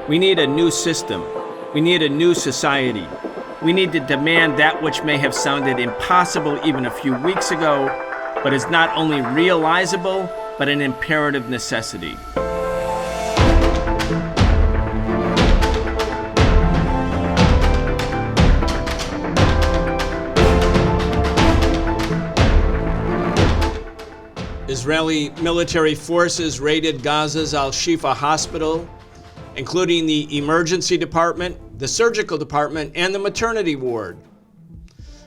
We need a new system. We need a new society. We need to demand that which may have sounded impossible even a few weeks ago, but is not only realizable, but an imperative necessity. Israeli military forces raided Gaza's al-Shifa hospital, including the emergency department, the surgical department, and the maternity ward.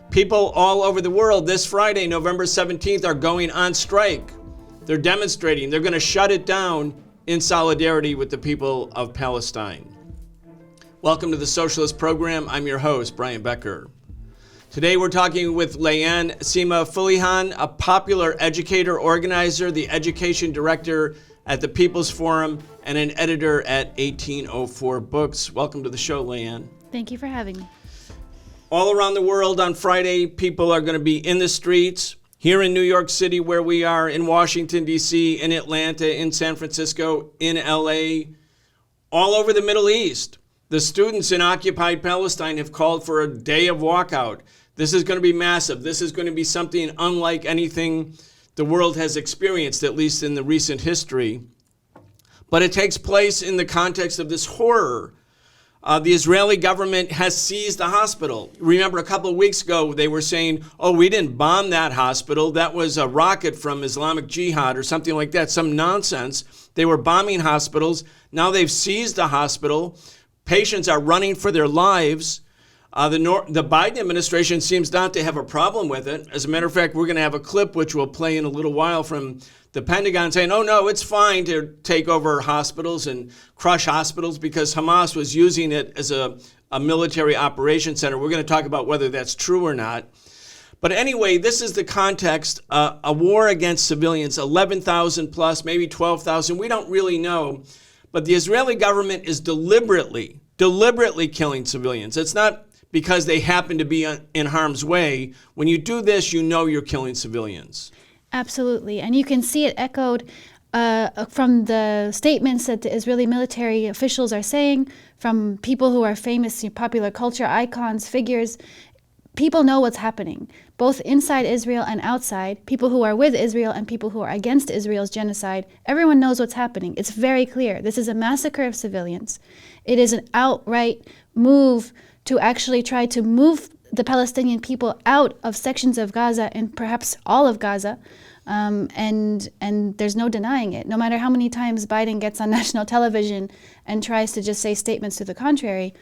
People all over the world this Friday, November 17th, are going on strike. They're demonstrating. They're going to shut it down in solidarity with the people of Palestine. Welcome to the Socialist Program. I'm your host, Brian Becker. Today we're talking with Layan Sima Fuleihan, a popular educator, organizer, the education director at the People's Forum, and an editor at 1804 Books. Welcome to the show, Layan. Thank you for having me. All around the world on Friday, people are going to be in the streets. Here in New York City, where we are, in Washington, D.C., in Atlanta, in San Francisco, in L.A., all over the Middle East. The students in occupied Palestine have called for a day of walkout. This is going to be massive. This is going to be something unlike anything the world has experienced, at least in the recent history. But it takes place in the context of this horror. The Israeli government has seized a hospital. Remember, a couple of weeks ago, they were saying, oh, we didn't bomb that hospital. That was a rocket from Islamic Jihad or something like that, some nonsense. They were bombing hospitals. Now they've seized a hospital. Patients are running for their lives. The Biden administration seems not to have a problem with it. As a matter of fact, we're going to have a clip which we'll play in a little while from the Pentagon saying, oh, no, it's fine to take over hospitals and crush hospitals because Hamas was using it as a military operation center. We're going to talk about whether that's true or not. But anyway, this is the context, a war against civilians, 11,000 plus, maybe 12,000. We don't really know. But the Israeli government is deliberately killing civilians. It's not because they happen to be in harm's way. When you do this, you know you're killing civilians. Absolutely. And you can see it echoed from the statements that the Israeli military officials are saying, from people who are famous popular culture icons, figures. People know what's happening, both inside Israel and outside, people who are with Israel and people who are against Israel's genocide. Everyone knows what's happening. It's very clear. This is a massacre of civilians. It is an outright move to actually try to move the Palestinian people out of sections of Gaza and perhaps all of Gaza. And there's no denying it. No matter how many times Biden gets on national television and tries to just say statements to the contrary,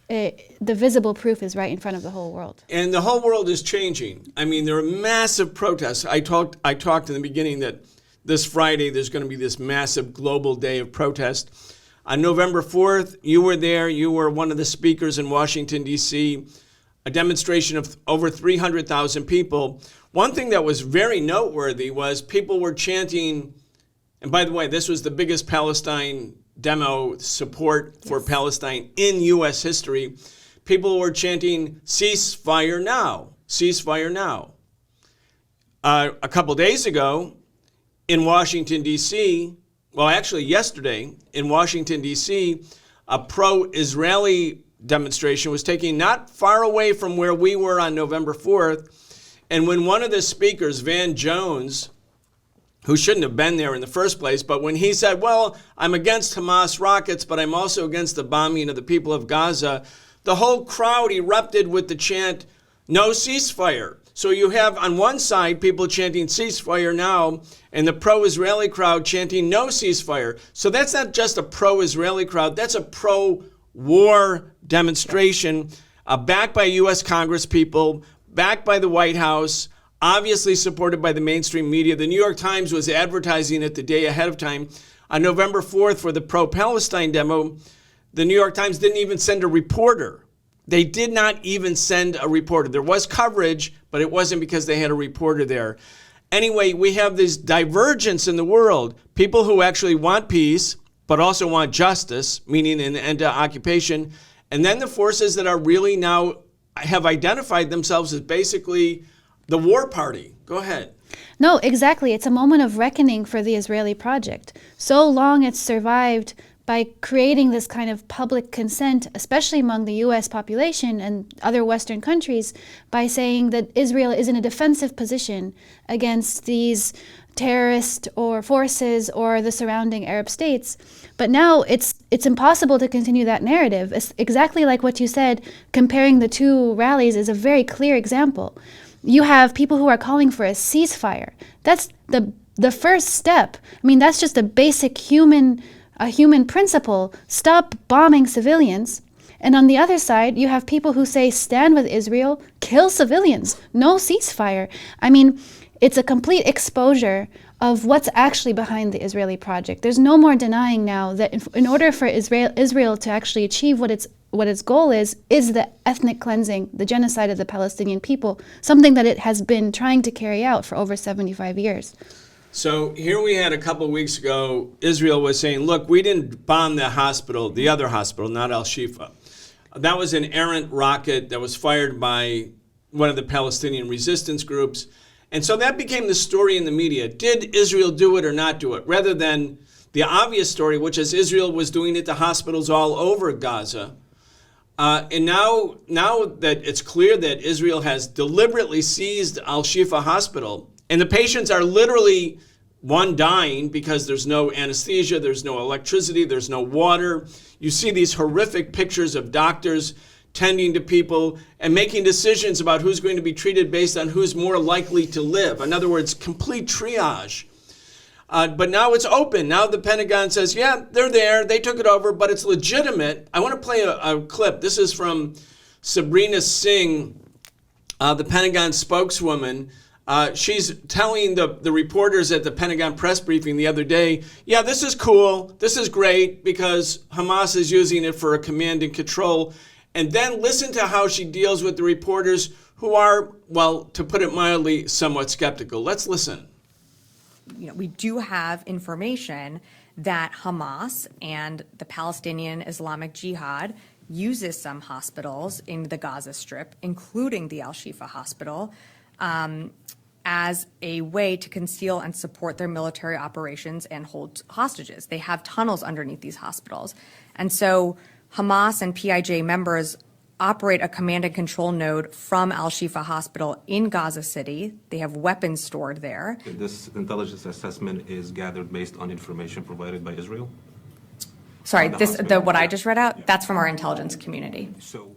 the visible proof is right in front of the whole world. And the whole world is changing. I mean, there are massive protests. I talked in the beginning that this Friday there's going to be this massive global day of protest. On November 4th, you were there. You were one of the speakers in Washington, D.C., a demonstration of over 300,000 people. One thing that was very noteworthy was people were chanting, and by the way, this was the biggest Palestine demo support for Palestine in U.S. history. People were chanting, ceasefire now, ceasefire now. A couple days ago in Washington, D.C., well, actually yesterday in Washington, D.C., a pro-Israeli demonstration was taking not far away from where we were on November 4th. And when one of the speakers, Van Jones, who shouldn't have been there in the first place, but when he said, well, I'm against Hamas rockets, but I'm also against the bombing of the people of Gaza, the whole crowd erupted with the chant, no ceasefire. So you have on one side people chanting ceasefire now and the pro-Israeli crowd chanting no ceasefire. So that's not just a pro-Israeli crowd, that's a pro-war demonstration backed by U.S. Congress people, backed by the White House, obviously supported by the mainstream media. The New York Times was advertising it the day ahead of time. On November 4th for the pro-Palestine demo, the New York Times didn't even send a reporter. They did not even send a reporter. There was coverage, but it wasn't because they had a reporter there. Anyway, we have this divergence in the world. People who actually want peace, but also want justice, meaning an end to occupation. And then the forces that are really now have identified themselves as basically the war party. Go ahead. No, exactly. It's a moment of reckoning for the Israeli project. So long it's survived by creating this kind of public consent, especially among the US population and other Western countries, by saying that Israel is in a defensive position against these terrorist or forces or the surrounding Arab states. But now it's impossible to continue that narrative. It's exactly like what you said, comparing the two rallies is a very clear example. You have people who are calling for a ceasefire. That's the first step. I mean, that's just a basic human principle. Stop bombing civilians. And on the other side, you have people who say, stand with Israel, kill civilians, no ceasefire. I mean, it's a complete exposure of what's actually behind the Israeli project. There's no more denying now that in order for Israel to actually achieve what its goal is the ethnic cleansing, the genocide of the Palestinian people, something that it has been trying to carry out for over 75 years. So here we had a couple of weeks ago, Israel was saying, look, we didn't bomb the hospital, the other hospital, not al-Shifa. That was an errant rocket that was fired by one of the Palestinian resistance groups. And so that became the story in the media. Did Israel do it or not do it? Rather than the obvious story, which is Israel was doing it to hospitals all over Gaza. And now that it's clear that Israel has deliberately seized al-Shifa hospital, and the patients are literally, one, dying because there's no anesthesia, there's no electricity, there's no water. You see these horrific pictures of doctors tending to people and making decisions about who's going to be treated based on who's more likely to live. In other words, complete triage. But now it's open. Now the Pentagon says, yeah, they're there. They took it over, but it's legitimate. I want to play a clip. This is from Sabrina Singh, the Pentagon spokeswoman. She's telling the reporters at the Pentagon press briefing the other day, yeah, this is cool. This is great because Hamas is using it for a command and control. And then listen to how she deals with the reporters who are, well, to put it mildly, somewhat skeptical. Let's listen. We do have information that Hamas and the Palestinian Islamic Jihad uses some hospitals in the Gaza Strip, including the al-Shifa hospital, as a way to conceal and support their military operations and hold hostages. They have tunnels underneath these hospitals. And so Hamas and PIJ members operate a command and control node from al-Shifa hospital in Gaza City. They have weapons stored there. This intelligence assessment is gathered based on information provided by Israel? Sorry, what I just read out, that's from our intelligence community. So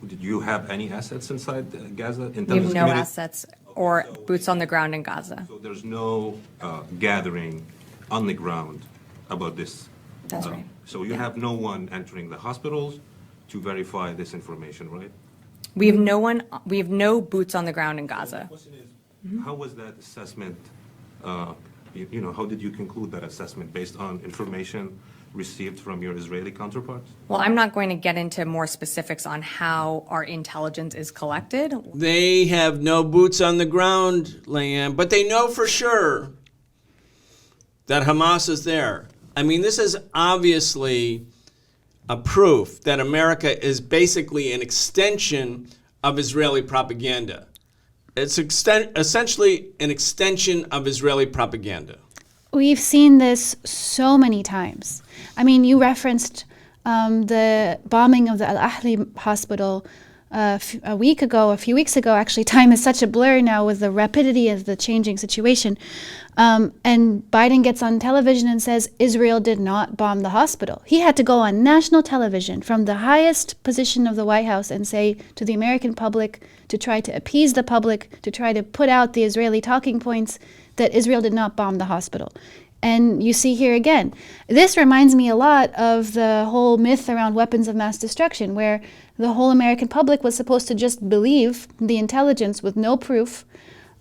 did you have any assets inside Gaza? We have no assets or boots on the ground in Gaza. So there's no gathering on the ground about this? That's right. So you have no one entering the hospitals to verify this information, right? We have no boots on the ground in Gaza. The question is, how was that assessment, how did you conclude that assessment based on information received from your Israeli counterparts? Well, I'm not going to get into more specifics on how our intelligence is collected. They have no boots on the ground, Layan, but they know for sure that Hamas is there. I mean, this is obviously a proof that America is basically an extension of Israeli propaganda. It's essentially an extension of Israeli propaganda. We've seen this so many times. I mean, you referenced the bombing of the Al-Ahli hospital a few weeks ago. Actually, time is such a blur now with the rapidity of the changing situation. And Biden gets on television and says Israel did not bomb the hospital. He had to go on national television from the highest position of the White House and say to the American public, to try to appease the public, to try to put out the Israeli talking points, that Israel did not bomb the hospital. And you see here again, this reminds me a lot of the whole myth around weapons of mass destruction, where the whole American public was supposed to just believe the intelligence with no proof.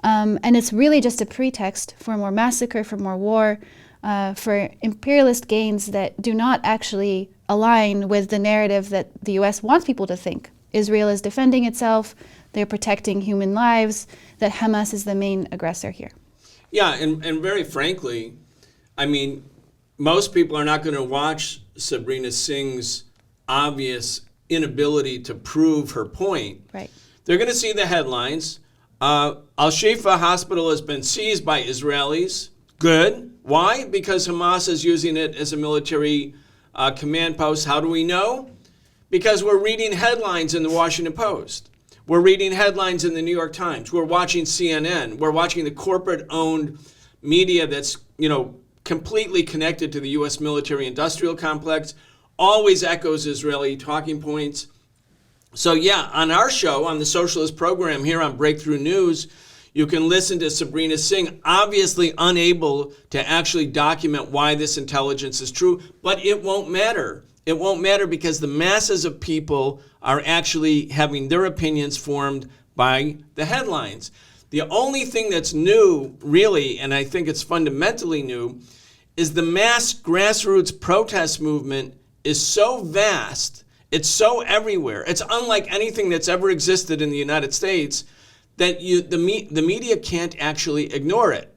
And it's really just a pretext for more massacre, for more war, for imperialist gains that do not actually align with the narrative that the U.S. wants people to think. Israel is defending itself, they're protecting human lives, that Hamas is the main aggressor here. Yeah, and very frankly, I mean, most people are not going to watch Sabrina Singh's obvious inability to prove her point. Right. They're going to see the headlines. Al-Shifa hospital has been seized by Israelis. Good. Why? Because Hamas is using it as a military command posts. How do we know? Because we're reading headlines in the Washington Post. We're reading headlines in the New York Times. We're watching CNN. We're watching the corporate-owned media that's, completely connected to the U.S. military-industrial complex, always echoes Israeli talking points. So yeah, on our show, on the Socialist program here on Breakthrough News, you can listen to Sabrina Singh, obviously unable to actually document why this intelligence is true, but it won't matter. It won't matter because the masses of people are actually having their opinions formed by the headlines. The only thing that's new, really, and I think it's fundamentally new, is the mass grassroots protest movement is so vast, it's so everywhere, it's unlike anything that's ever existed in the United States, that the media can't actually ignore it.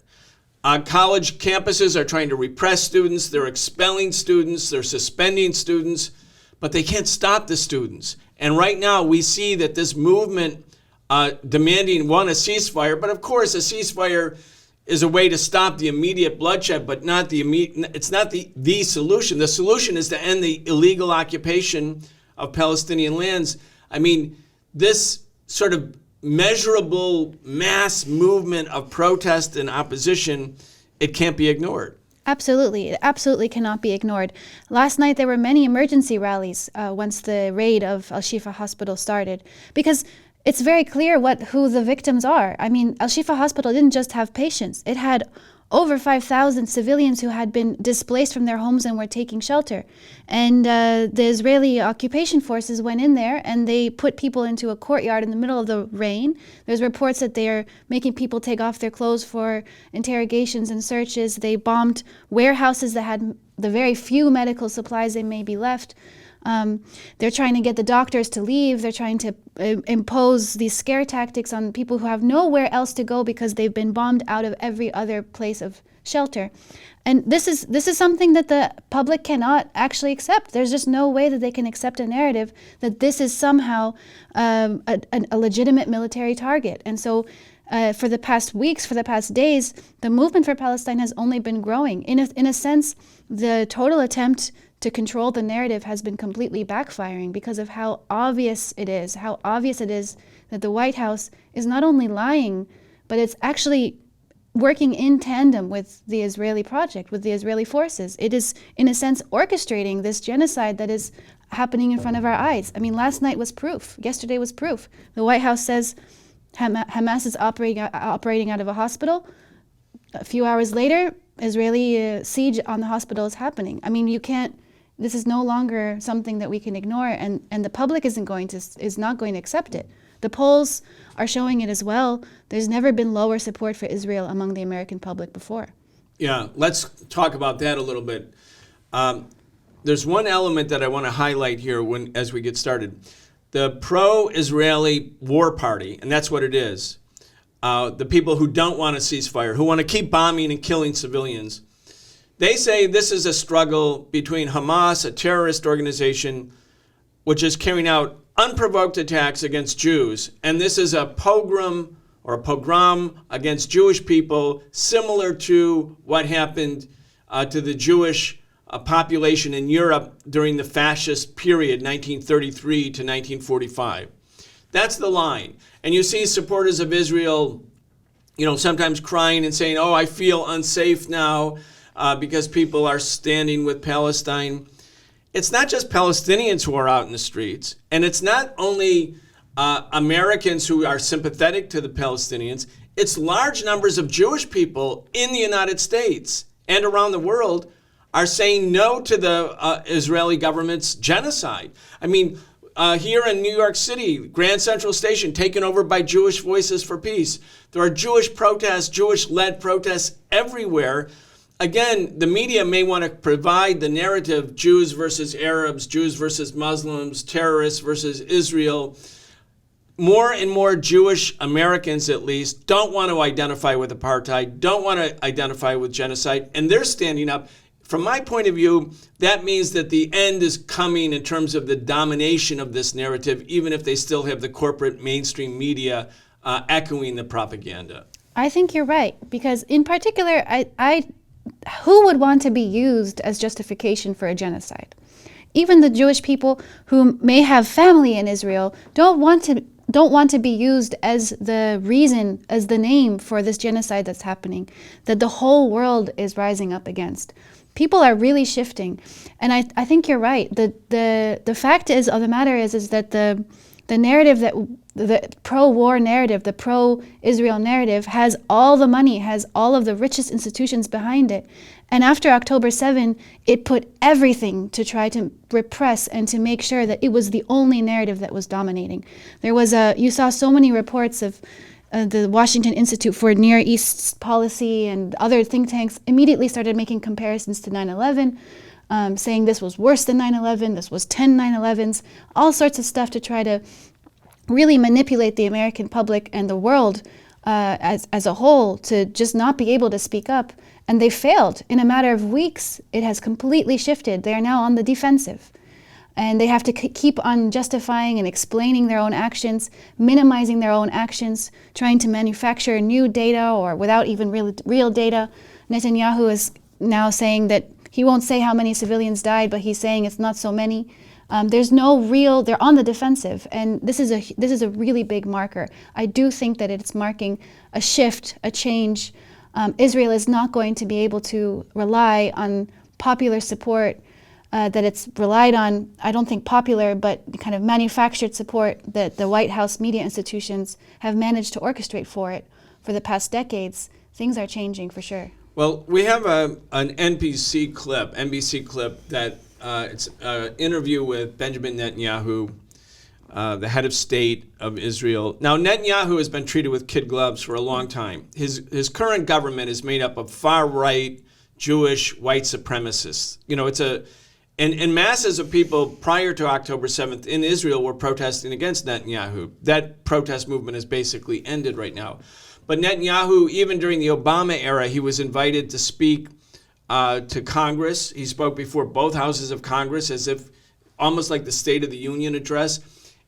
College campuses are trying to repress students, they're expelling students, they're suspending students, but they can't stop the students. And right now we see that this movement demanding, a ceasefire, but of course a ceasefire is a way to stop the immediate bloodshed, but not it's not the solution. The solution is to end the illegal occupation of Palestinian lands. I mean, this sort of measurable mass movement of protest and opposition, it can't be ignored. Absolutely. It absolutely cannot be ignored. Last night, there were many emergency rallies once the raid of al-Shifa hospital started, because it's very clear who the victims are. I mean, al-Shifa hospital didn't just have patients. It had over 5,000 civilians who had been displaced from their homes and were taking shelter. And the Israeli occupation forces went in there and they put people into a courtyard in the middle of the rain. There's reports that they are making people take off their clothes for interrogations and searches. They bombed warehouses that had the very few medical supplies they may be left. They're trying to get the doctors to leave. They're trying to impose these scare tactics on people who have nowhere else to go because they've been bombed out of every other place of shelter. And this is something that the public cannot actually accept. There's just no way that they can accept a narrative that this is somehow a legitimate military target. And so for the past weeks, for the past days, the movement for Palestine has only been growing. In a sense, the total attempt to control the narrative has been completely backfiring because of how obvious it is that the White House is not only lying, but it's actually working in tandem with the Israeli project, with the Israeli forces. It is, in a sense, orchestrating this genocide that is happening in front of our eyes. I mean, last night was proof. Yesterday was proof. The White House says Hamas is operating out of a hospital. A few hours later, Israeli siege on the hospital is happening. I mean, this is no longer something that we can ignore, and the public is not going to accept it. The polls are showing it as well. There's never been lower support for Israel among the American public before. Yeah, let's talk about that a little bit. There's one element that I want to highlight here as we get started. The pro-Israeli war party, and that's what it is, the people who don't want a ceasefire, who want to keep bombing and killing civilians, they say this is a struggle between Hamas, a terrorist organization, which is carrying out unprovoked attacks against Jews, and this is a pogrom against Jewish people, similar to what happened to the Jewish population in Europe during the fascist period, 1933 to 1945. That's the line. And you see supporters of Israel, sometimes crying and saying, I feel unsafe now because people are standing with Palestine. It's not just Palestinians who are out in the streets, and it's not only Americans who are sympathetic to the Palestinians. It's large numbers of Jewish people in the United States and around the world are saying no to the Israeli government's genocide. I mean, here in New York City, Grand Central Station taken over by Jewish Voices for Peace. There are Jewish protests, Jewish-led protests everywhere. Again, the media may want to provide the narrative Jews versus Arabs, Jews versus Muslims, terrorists versus Israel. More and more Jewish Americans, at least, don't want to identify with apartheid, don't want to identify with genocide, and they're standing up. From my point of view, that means that the end is coming in terms of the domination of this narrative, even if they still have the corporate mainstream media echoing the propaganda. I think you're right, because in particular, who would want to be used as justification for a genocide? even the Jewish people who may have family in Israel don't want to be used as the reason, as the name for this genocide that's happening, that the whole world is rising up against. People are really shifting, and I think you're right. The fact of the matter is that the narrative, that the pro-war narrative, the pro-Israel narrative, has all the money, has all of the richest institutions behind it. And after October 7, it put everything to try to repress and to make sure that it was the only narrative that was dominating. You saw so many reports of the Washington Institute for Near East Policy and other think tanks immediately started making comparisons to 9/11, saying this was worse than 9/11, this was 10 9/11s, all sorts of stuff to try to really manipulate the American public and the world as a whole to just not be able to speak up. And they failed. In a matter of weeks, it has completely shifted. They are now on the defensive. And they have to keep on justifying and explaining their own actions, minimizing their own actions, trying to manufacture new data or without even real data. Netanyahu is now saying that he won't say how many civilians died, but he's saying it's not so many. There's no real, they're on the defensive, and this is a really big marker. I do think that it's marking a shift, a change. Israel is not going to be able to rely on popular support that it's relied on, I don't think popular, but kind of manufactured support that the White House media institutions have managed to orchestrate for it for the past decades. Things are changing for sure. Well, we have an NBC clip that it's an interview with Benjamin Netanyahu, the head of state of Israel. Now, Netanyahu has been treated with kid gloves for a long time. His current government is made up of far-right Jewish white supremacists. You know, and masses of people prior to October 7th in Israel were protesting against Netanyahu. That protest movement has basically ended right now. But Netanyahu, even during the Obama era, he was invited to speak to Congress. He spoke before both houses of Congress as if almost like the State of the Union address.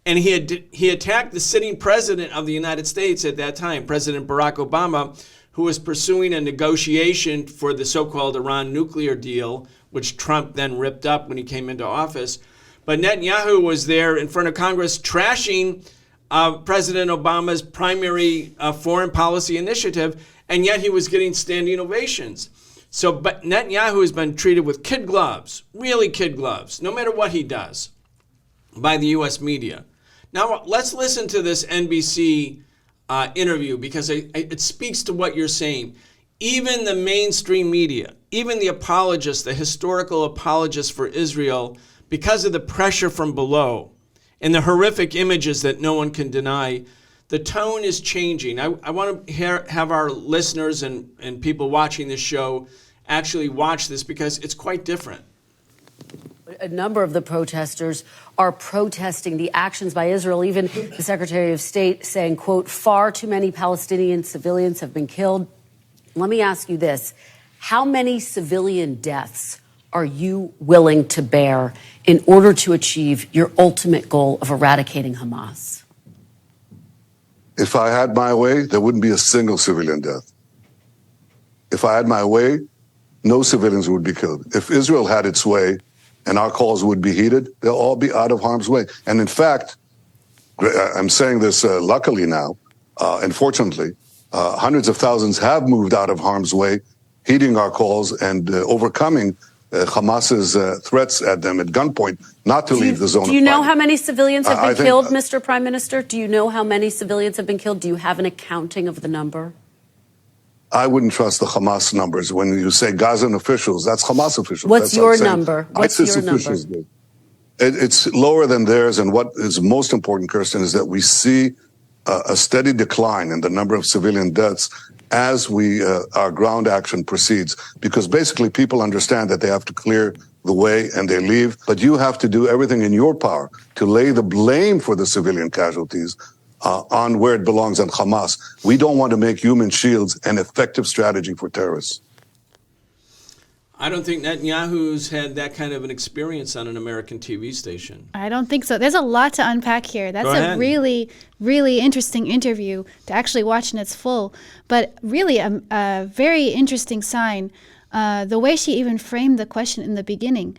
And he attacked the sitting president of the United States at that time, President Barack Obama, who was pursuing a negotiation for the so-called Iran nuclear deal, which Trump then ripped up when he came into office. But Netanyahu was there in front of Congress trashing President Obama's primary foreign policy initiative, and yet he was getting standing ovations. But Netanyahu has been treated with kid gloves, really kid gloves, no matter what he does, by the U.S. media. Now, let's listen to this NBC interview because it speaks to what you're saying. Even the mainstream media, even the apologists, the historical apologists for Israel, because of the pressure from below and the horrific images that no one can deny, the tone is changing. I want to have our listeners and people watching this show actually watch this because it's quite different. A number of the protesters are protesting the actions by Israel. Even the Secretary of State saying, quote, far too many Palestinian civilians have been killed. Let me ask you this. How many civilian deaths are you willing to bear in order to achieve your ultimate goal of eradicating Hamas? If I had my way, there wouldn't be a single civilian death. If I had my way, no civilians would be killed. If Israel had its way and our cause would be heeded, they'll all be out of harm's way. And in fact, I'm saying this luckily now, and fortunately, hundreds of thousands have moved out of harm's way, heeding our calls and overcoming Hamas's threats at them at gunpoint not to leave the zone of fighting. Do you know how many civilians have been killed, Mr. Prime Minister? Do you know how many civilians have been killed? Do you have an accounting of the number? I wouldn't trust the Hamas numbers. When you say Gazan officials, that's Hamas officials. What's your number? What's your number? It's lower than theirs. And what is most important, Kirsten, is that we see a steady decline in the number of civilian deaths as our ground action proceeds. Because basically people understand that they have to clear the way and they leave. But you have to do everything in your power to lay the blame for the civilian casualties on where it belongs, on Hamas. We don't want to make human shields an effective strategy for terrorists. I don't think Netanyahu's had that kind of an experience on an American TV station. I don't think so. There's a lot to unpack here. That's a really, really interesting interview to actually watch in its full. But really a very interesting sign, the way she even framed the question in the beginning.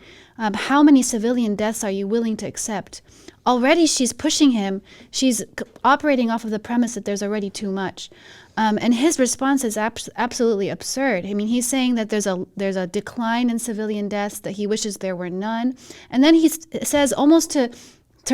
How many civilian deaths are you willing to accept? Already she's pushing him. She's operating off of the premise that there's already too much. And his response is absolutely absurd. I mean, he's saying that there's a decline in civilian deaths, that he wishes there were none. And then he says, almost to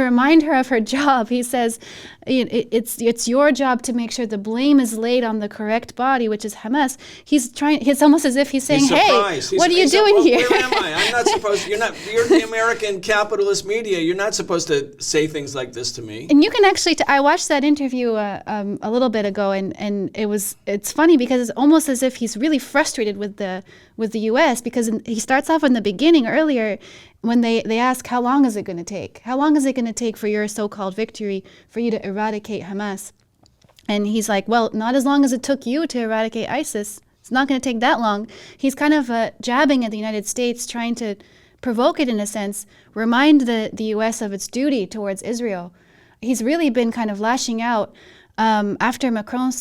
remind her of her job, he says, it's your job to make sure the blame is laid on the correct body, which is Hamas. It's almost as if he's saying, hey, what are you doing here? Where am I? I'm not supposed, you're the American capitalist media. You're not supposed to say things like this to me. And you can actually, I watched that interview a little bit ago, and it's funny because it's almost as if he's really frustrated with the U.S. because he starts off in the beginning earlier when they ask, how long is it going to take? How long is it going to take for your so-called victory, for you to eradicate Hamas? And he's like, well, not as long as it took you to eradicate ISIS. It's not going to take that long. He's kind of jabbing at the United States, trying to provoke it in a sense, remind the U.S. of its duty towards Israel. He's really been kind of lashing out. After Macron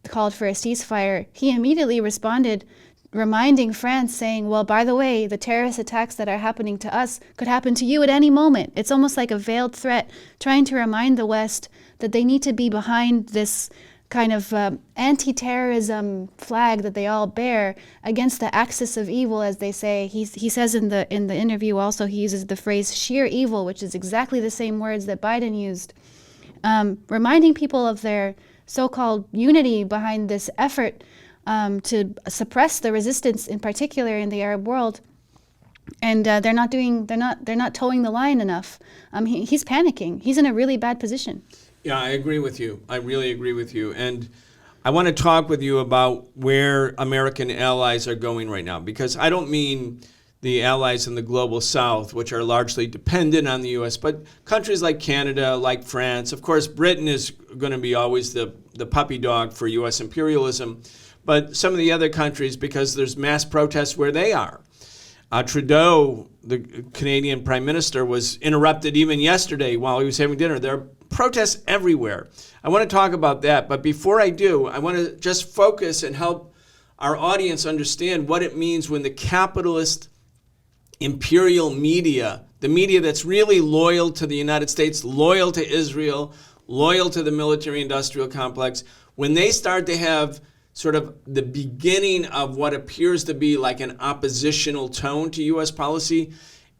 called for a ceasefire, he immediately responded, reminding France, saying, well, by the way, the terrorist attacks that are happening to us could happen to you at any moment. It's almost like a veiled threat, trying to remind the West that they need to be behind this kind of anti-terrorism flag that they all bear against the axis of evil, as they say. He says in the interview also, he uses the phrase sheer evil, which is exactly the same words that Biden used, reminding people of their so-called unity behind this effort to suppress the resistance, in particular in the Arab world, and they're not towing the line enough. He's panicking. He's in a really bad position. Yeah, I agree with you. I really agree with you. And I want to talk with you about where American allies are going right now, because I don't mean the allies in the global south, which are largely dependent on the U.S., but countries like Canada, like France. Of course, Britain is going to be always the puppy dog for U.S. imperialism. But some of the other countries, because there's mass protests where they are. Trudeau, the Canadian Prime Minister, was interrupted even yesterday while he was having dinner. There are protests everywhere. I want to talk about that. But before I do, I want to just focus and help our audience understand what it means when the capitalist imperial media, the media that's really loyal to the United States, loyal to Israel, loyal to the military-industrial complex, when they start to have sort of the beginning of what appears to be like an oppositional tone to U.S. policy,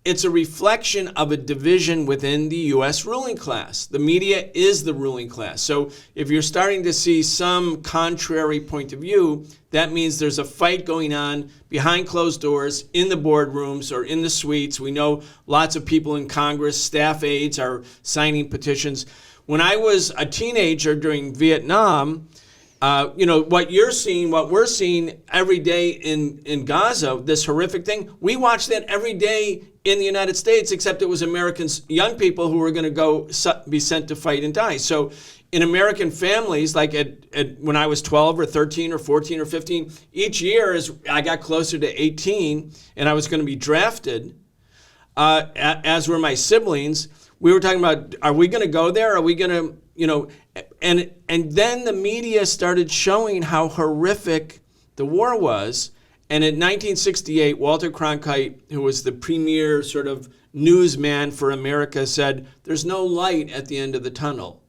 it's a reflection of a division within the U.S. ruling class. The media is the ruling class. So if you're starting to see some contrary point of view, that means there's a fight going on behind closed doors in the boardrooms or in the suites. We know lots of people in Congress, staff aides, are signing petitions. When I was a teenager during Vietnam, what you're seeing, what we're seeing every day in Gaza, this horrific thing, we watch that every day in the United States, except it was Americans, young people who were going to be sent to fight and die. So in American families, like when I was 12 or 13 or 14 or 15, each year as I got closer to 18 and I was going to be drafted, as were my siblings, we were talking about, are we going to go there? Are we going to, and then the media started showing how horrific the war was. And in 1968, Walter Cronkite, who was the premier sort of newsman for America, said, there's no light at the end of the tunnel.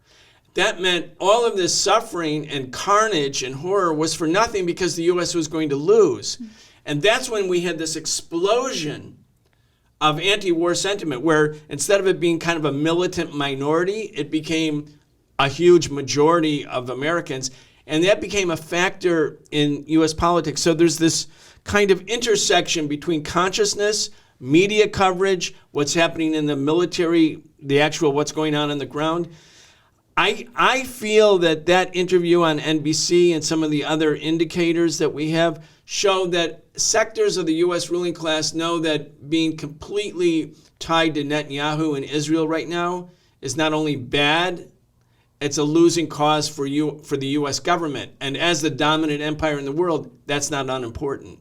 That meant all of this suffering and carnage and horror was for nothing because the U.S. was going to lose. And that's when we had this explosion of anti-war sentiment, where instead of it being kind of a militant minority, it became a huge majority of Americans. And that became a factor in U.S. politics. So there's this kind of intersection between consciousness, media coverage, what's happening in the military, the actual what's going on the ground. I feel that interview on NBC and some of the other indicators that we have show that sectors of the U.S. ruling class know that being completely tied to Netanyahu and Israel right now is not only bad, it's a losing cause for the U.S. government. And as the dominant empire in the world, that's not unimportant.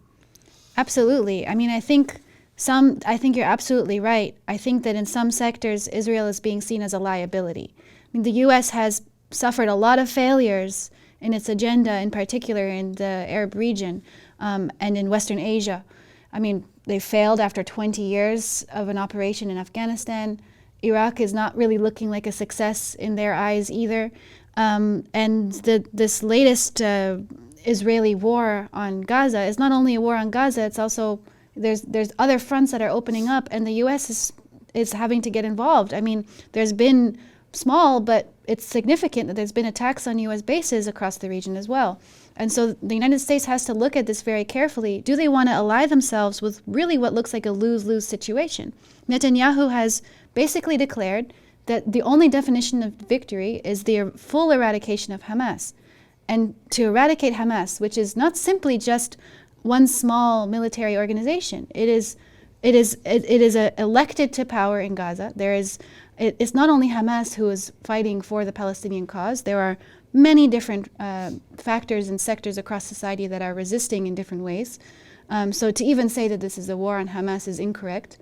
Absolutely. I mean, I think you're absolutely right. I think that in some sectors, Israel is being seen as a liability. I mean, the U.S. has suffered a lot of failures in its agenda, in particular in the Arab region and in Western Asia. I mean, they failed after 20 years of an operation in Afghanistan. Iraq is not really looking like a success in their eyes either. And this latest Israeli war on Gaza is not only a war on Gaza, it's also, there's other fronts that are opening up, and the U.S. is having to get involved. I mean, there's been small, but it's significant that there's been attacks on U.S. bases across the region as well. And so the United States has to look at this very carefully. Do they want to ally themselves with really what looks like a lose-lose situation? Netanyahu has basically declared that the only definition of victory is the full eradication of Hamas. And to eradicate Hamas, which is not simply just one small military organization, it is elected to power in Gaza. It's not only Hamas who is fighting for the Palestinian cause. There are many different factors and sectors across society that are resisting in different ways. So to even say that this is a war on Hamas is incorrect.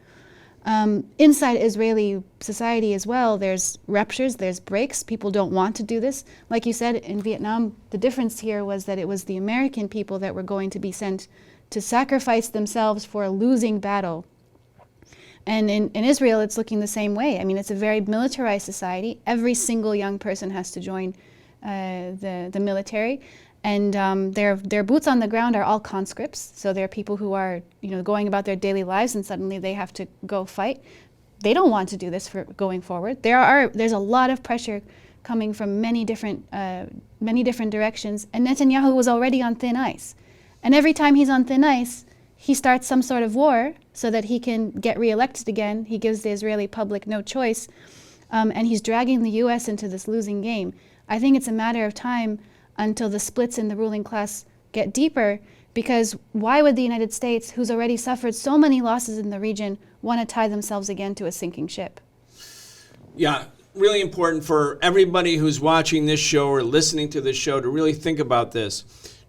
Inside Israeli society as well, there's ruptures, there's breaks. People don't want to do this. Like you said, in Vietnam, the difference here was that it was the American people that were going to be sent to sacrifice themselves for a losing battle. And in Israel, it's looking the same way. I mean, it's a very militarized society. Every single young person has to join the military. And their boots on the ground are all conscripts. So they're people who are, going about their daily lives, and suddenly they have to go fight. They don't want to do this for going forward. There's a lot of pressure coming from many different directions. And Netanyahu was already on thin ice. And every time he's on thin ice, he starts some sort of war so that he can get reelected again. He gives the Israeli public no choice. And he's dragging the U.S. into this losing game. I think it's a matter of time until the splits in the ruling class get deeper, because why would the United States, who's already suffered so many losses in the region, want to tie themselves again to a sinking ship? Yeah, really important for everybody who's watching this show or listening to this show to really think about this.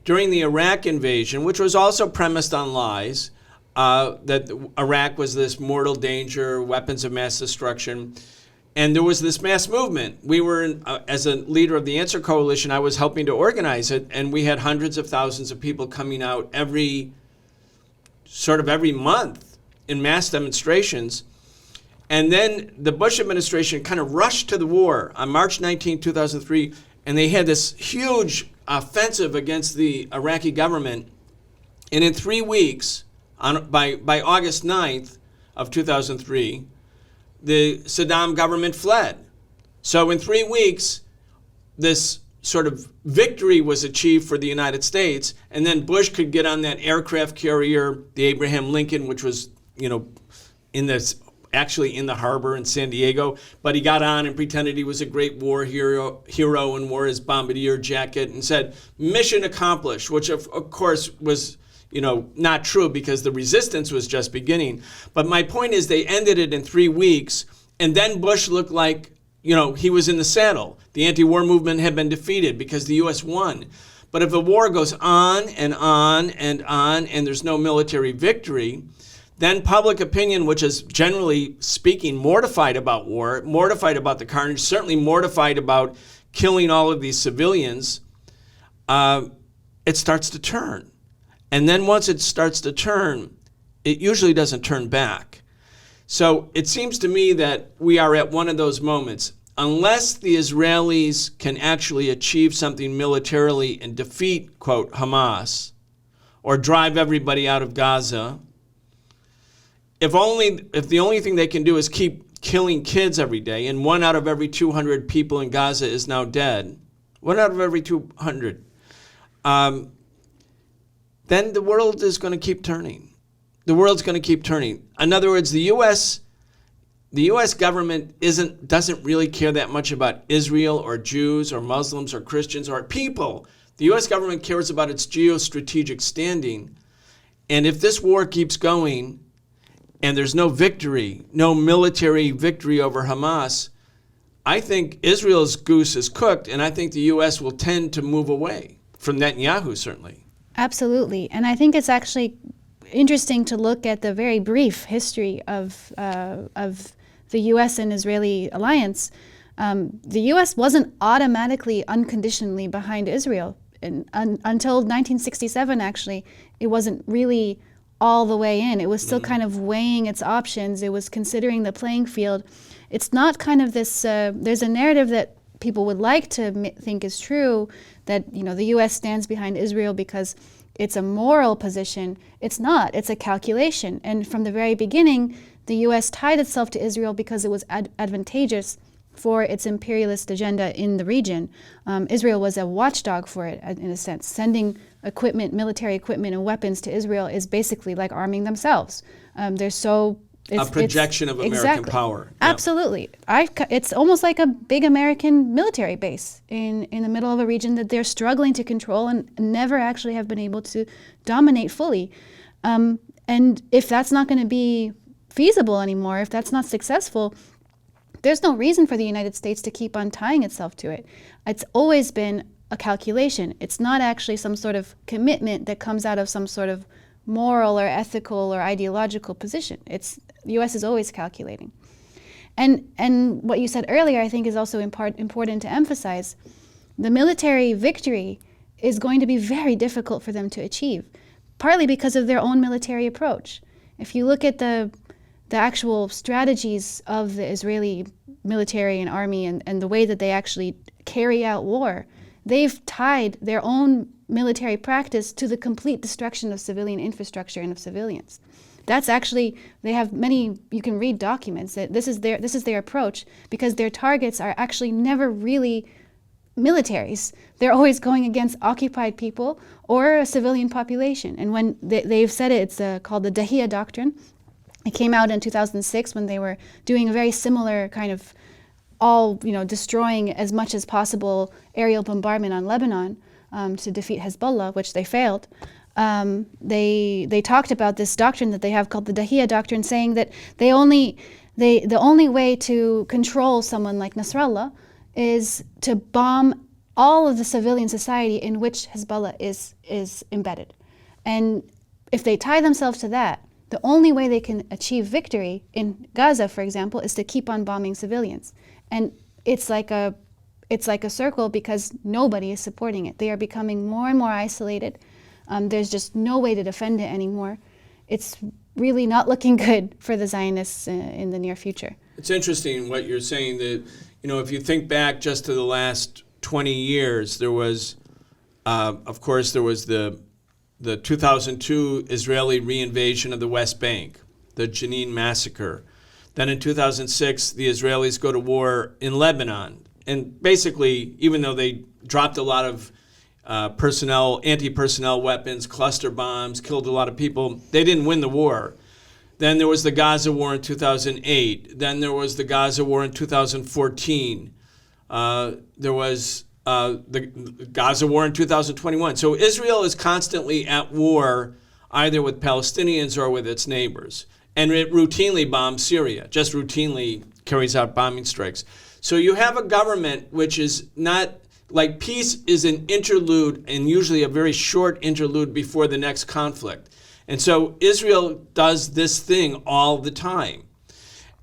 During the Iraq invasion, which was also premised on lies, that Iraq was this mortal danger, weapons of mass destruction, and there was this mass movement. We were, as a leader of the Answer Coalition, I was helping to organize it, and we had hundreds of thousands of people coming out every month in mass demonstrations. And then the Bush administration kind of rushed to the war on March 19, 2003, and they had this huge offensive against the Iraqi government. And in 3 weeks, by August 9th of 2003, the Saddam government fled. So in 3 weeks, this sort of victory was achieved for the United States, and then Bush could get on that aircraft carrier, the Abraham Lincoln, which was, actually in the harbor in San Diego, but he got on and pretended he was a great war hero and wore his bombardier jacket and said, mission accomplished, which of course was not true because the resistance was just beginning. But my point is they ended it in 3 weeks, and then Bush looked like, he was in the saddle. The anti-war movement had been defeated because the U.S. won. But if a war goes on and on and on, and there's no military victory, then public opinion, which is generally speaking mortified about war, mortified about the carnage, certainly mortified about killing all of these civilians, it starts to turn. And then once it starts to turn, it usually doesn't turn back. So it seems to me that we are at one of those moments. Unless the Israelis can actually achieve something militarily and defeat, quote, Hamas, or drive everybody out of Gaza, if the only thing they can do is keep killing kids every day, and 1 out of every 200 people in Gaza is now dead, 1 out of every 200, then the world is going to keep turning. The world's going to keep turning. In other words, the U.S. government doesn't really care that much about Israel or Jews or Muslims or Christians or people. The U.S. government cares about its geostrategic standing. And if this war keeps going and there's no victory, no military victory over Hamas, I think Israel's goose is cooked, and I think the U.S. will tend to move away from Netanyahu, certainly. Absolutely. And I think it's actually interesting to look at the very brief history of the U.S. and Israeli alliance. The U.S. wasn't automatically, unconditionally behind Israel. Until 1967, actually, it wasn't really all the way in. It was still kind of weighing its options. It was considering the playing field. It's not kind of this, there's a narrative that people would like to think is true, that, you know, the U.S. stands behind Israel because it's a moral position. It's not. It's a calculation. And from the very beginning, the U.S. tied itself to Israel because it was advantageous for its imperialist agenda in the region. Israel was a watchdog for it, in a sense. Sending equipment, military equipment and weapons to Israel is basically like arming themselves. A projection of American power. Yeah. Absolutely. It's almost like a big American military base in the middle of a region that they're struggling to control and never actually have been able to dominate fully. And if that's not going to be feasible anymore, if that's not successful, there's no reason for the United States to keep on tying itself to it. It's always been a calculation. It's not actually some sort of commitment that comes out of some sort of moral or ethical or ideological position. The U.S. is always calculating. And what you said earlier, I think, is also important to emphasize. The military victory is going to be very difficult for them to achieve, partly because of their own military approach. If you look at the actual strategies of the Israeli military and army and the way that they actually carry out war, they've tied their own military practice to the complete destruction of civilian infrastructure and of civilians. That's actually, they have many, you can read documents that this is their approach, because their targets are actually never really militaries. They're always going against occupied people or a civilian population. And when they've said it, it's called the Dahiya Doctrine. It came out in 2006 when they were doing a very similar kind of destroying as much as possible aerial bombardment on Lebanon to defeat Hezbollah, which they failed. They talked about this doctrine that they have called the Dahiya Doctrine, saying that the only way to control someone like Nasrallah is to bomb all of the civilian society in which Hezbollah is embedded. And if they tie themselves to that, the only way they can achieve victory in Gaza, for example, is to keep on bombing civilians. And it's like a circle, because nobody is supporting it. They are becoming more and more isolated. There's just no way to defend it anymore. It's really not looking good for the Zionists in the near future. It's interesting what you're saying, that, if you think back just to the last 20 years, there was, of course, there was the 2002 Israeli reinvasion of the West Bank, the Jenin massacre. Then in 2006, the Israelis go to war in Lebanon. And basically, even though they dropped a lot of anti-personnel weapons, cluster bombs, killed a lot of people, they didn't win the war. Then there was the Gaza war in 2008. Then there was the Gaza war in 2014. There was the Gaza war in 2021. So Israel is constantly at war, either with Palestinians or with its neighbors. And it routinely bombs Syria, just routinely carries out bombing strikes. So you have a government which is not, like, peace is an interlude, and usually a very short interlude before the next conflict. And so Israel does this thing all the time.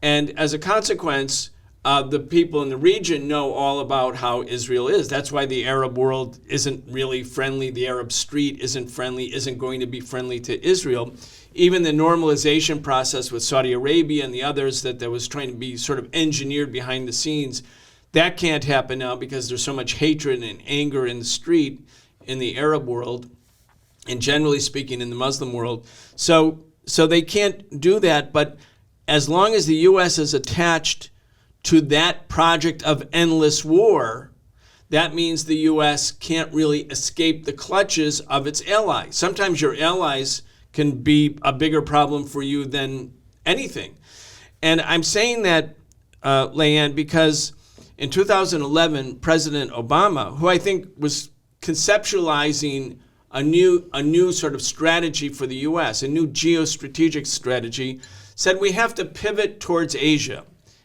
And as a consequence, the people in the region know all about how Israel is. That's why the Arab world isn't really friendly. The Arab street isn't friendly, isn't going to be friendly to Israel. Even the normalization process with Saudi Arabia and the others that was trying to be sort of engineered behind the scenes, that can't happen now because there's so much hatred and anger in the street in the Arab world, and generally speaking in the Muslim world. So they can't do that. But as long as the U.S. is attached to that project of endless war, that means the U.S. can't really escape the clutches of its allies. Sometimes your allies can be a bigger problem for you than anything. And I'm saying that, Layan, because in 2011, President Obama, who I think was conceptualizing a new sort of strategy for the U.S., a new geostrategic strategy, said we have to pivot towards Asia.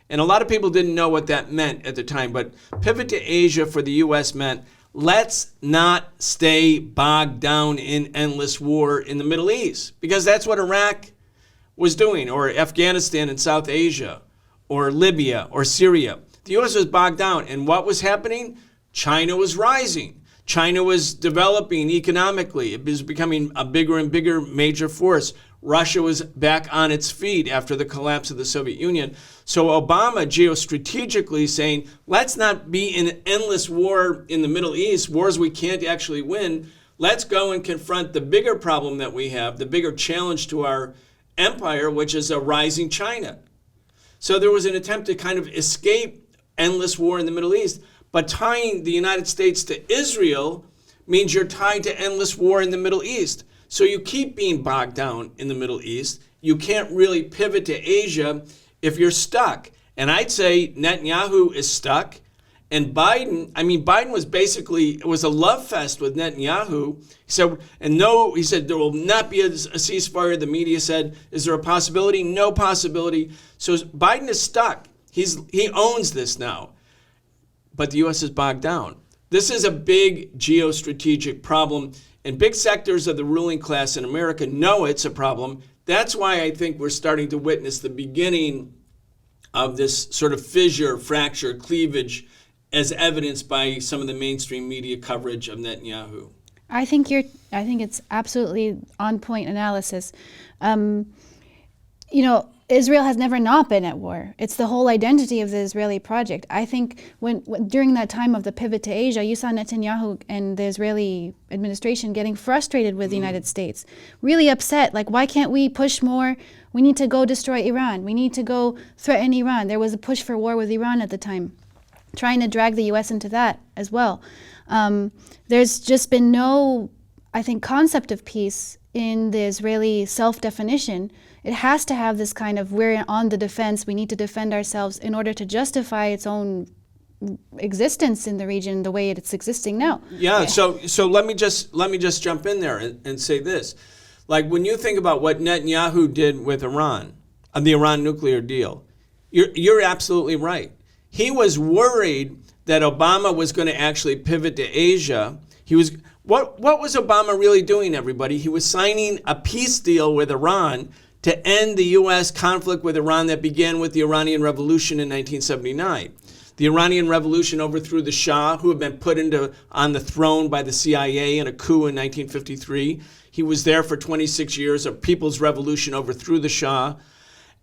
And a lot of people didn't know what that meant at the time, but pivot to Asia for the U.S. meant let's not stay bogged down in endless war in the Middle East, because that's what Iraq was doing, or Afghanistan and South Asia, or Libya, or Syria. The U.S. was bogged down. And what was happening? China was rising. China was developing economically. It was becoming a bigger and bigger major force. Russia was back on its feet after the collapse of the Soviet Union. So Obama geostrategically saying, let's not be in an endless war in the Middle East, wars we can't actually win. Let's go and confront the bigger problem that we have, the bigger challenge to our empire, which is a rising China. So there was an attempt to kind of escape endless war in the Middle East. But tying the United States to Israel means you're tied to endless war in the Middle East. So you keep being bogged down in the Middle East. You can't really pivot to Asia if you're stuck. And I'd say Netanyahu is stuck. And Biden was basically, it was a love fest with Netanyahu. He said there will not be a ceasefire. The media said, is there a possibility? No possibility. So Biden is stuck. He owns this now. But the U.S. is bogged down. This is a big geostrategic problem, and big sectors of the ruling class in America know it's a problem. That's why I think we're starting to witness the beginning of this sort of fissure, fracture, cleavage, as evidenced by some of the mainstream media coverage of Netanyahu. I think it's absolutely on point analysis. Israel has never not been at war. It's the whole identity of the Israeli project. I think when during that time of the pivot to Asia, you saw Netanyahu and the Israeli administration getting frustrated with the United States, really upset. Like, why can't we push more? We need to go destroy Iran. We need to go threaten Iran. There was a push for war with Iran at the time, trying to drag the U.S. into that as well. There's just been no, I think, concept of peace in the Israeli self-definition. It has to have this kind of, we're on the defense, we need to defend ourselves in order to justify its own existence in the region the way it's existing now. Yeah, so let me just jump in there and say this. Like, when you think about what Netanyahu did with Iran, the Iran nuclear deal, you're absolutely right. He was worried that Obama was going to actually pivot to Asia. What was Obama really doing, everybody? He was signing a peace deal with Iran to end the U.S. conflict with Iran that began with the Iranian Revolution in 1979. The Iranian Revolution overthrew the Shah, who had been put on the throne by the CIA in a coup in 1953. He was there for 26 years. A people's revolution overthrew the Shah.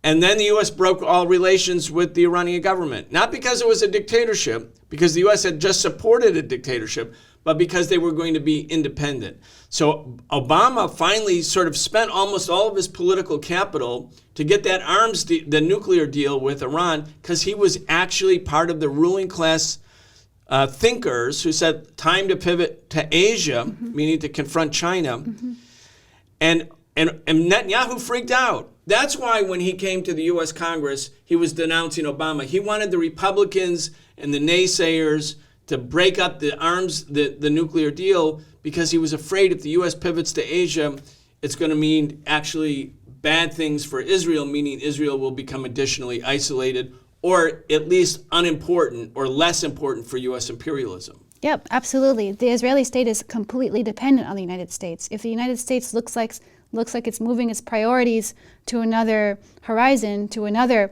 And then the U.S. broke all relations with the Iranian government. Not because it was a dictatorship, because the U.S. had just supported a dictatorship, but because they were going to be independent. So Obama finally sort of spent almost all of his political capital to get that the nuclear deal with Iran, because he was actually part of the ruling class thinkers who said time to pivot to Asia, meaning to confront China. And Netanyahu freaked out. That's why when he came to the U.S. Congress, he was denouncing Obama. He wanted the Republicans and the naysayers to break up the nuclear deal, because he was afraid if the U.S. pivots to Asia, it's going to mean actually bad things for Israel, meaning Israel will become additionally isolated, or at least unimportant or less important for U.S. imperialism. Yep, absolutely. The Israeli state is completely dependent on the United States. If the United States looks like it's moving its priorities to another horizon, to another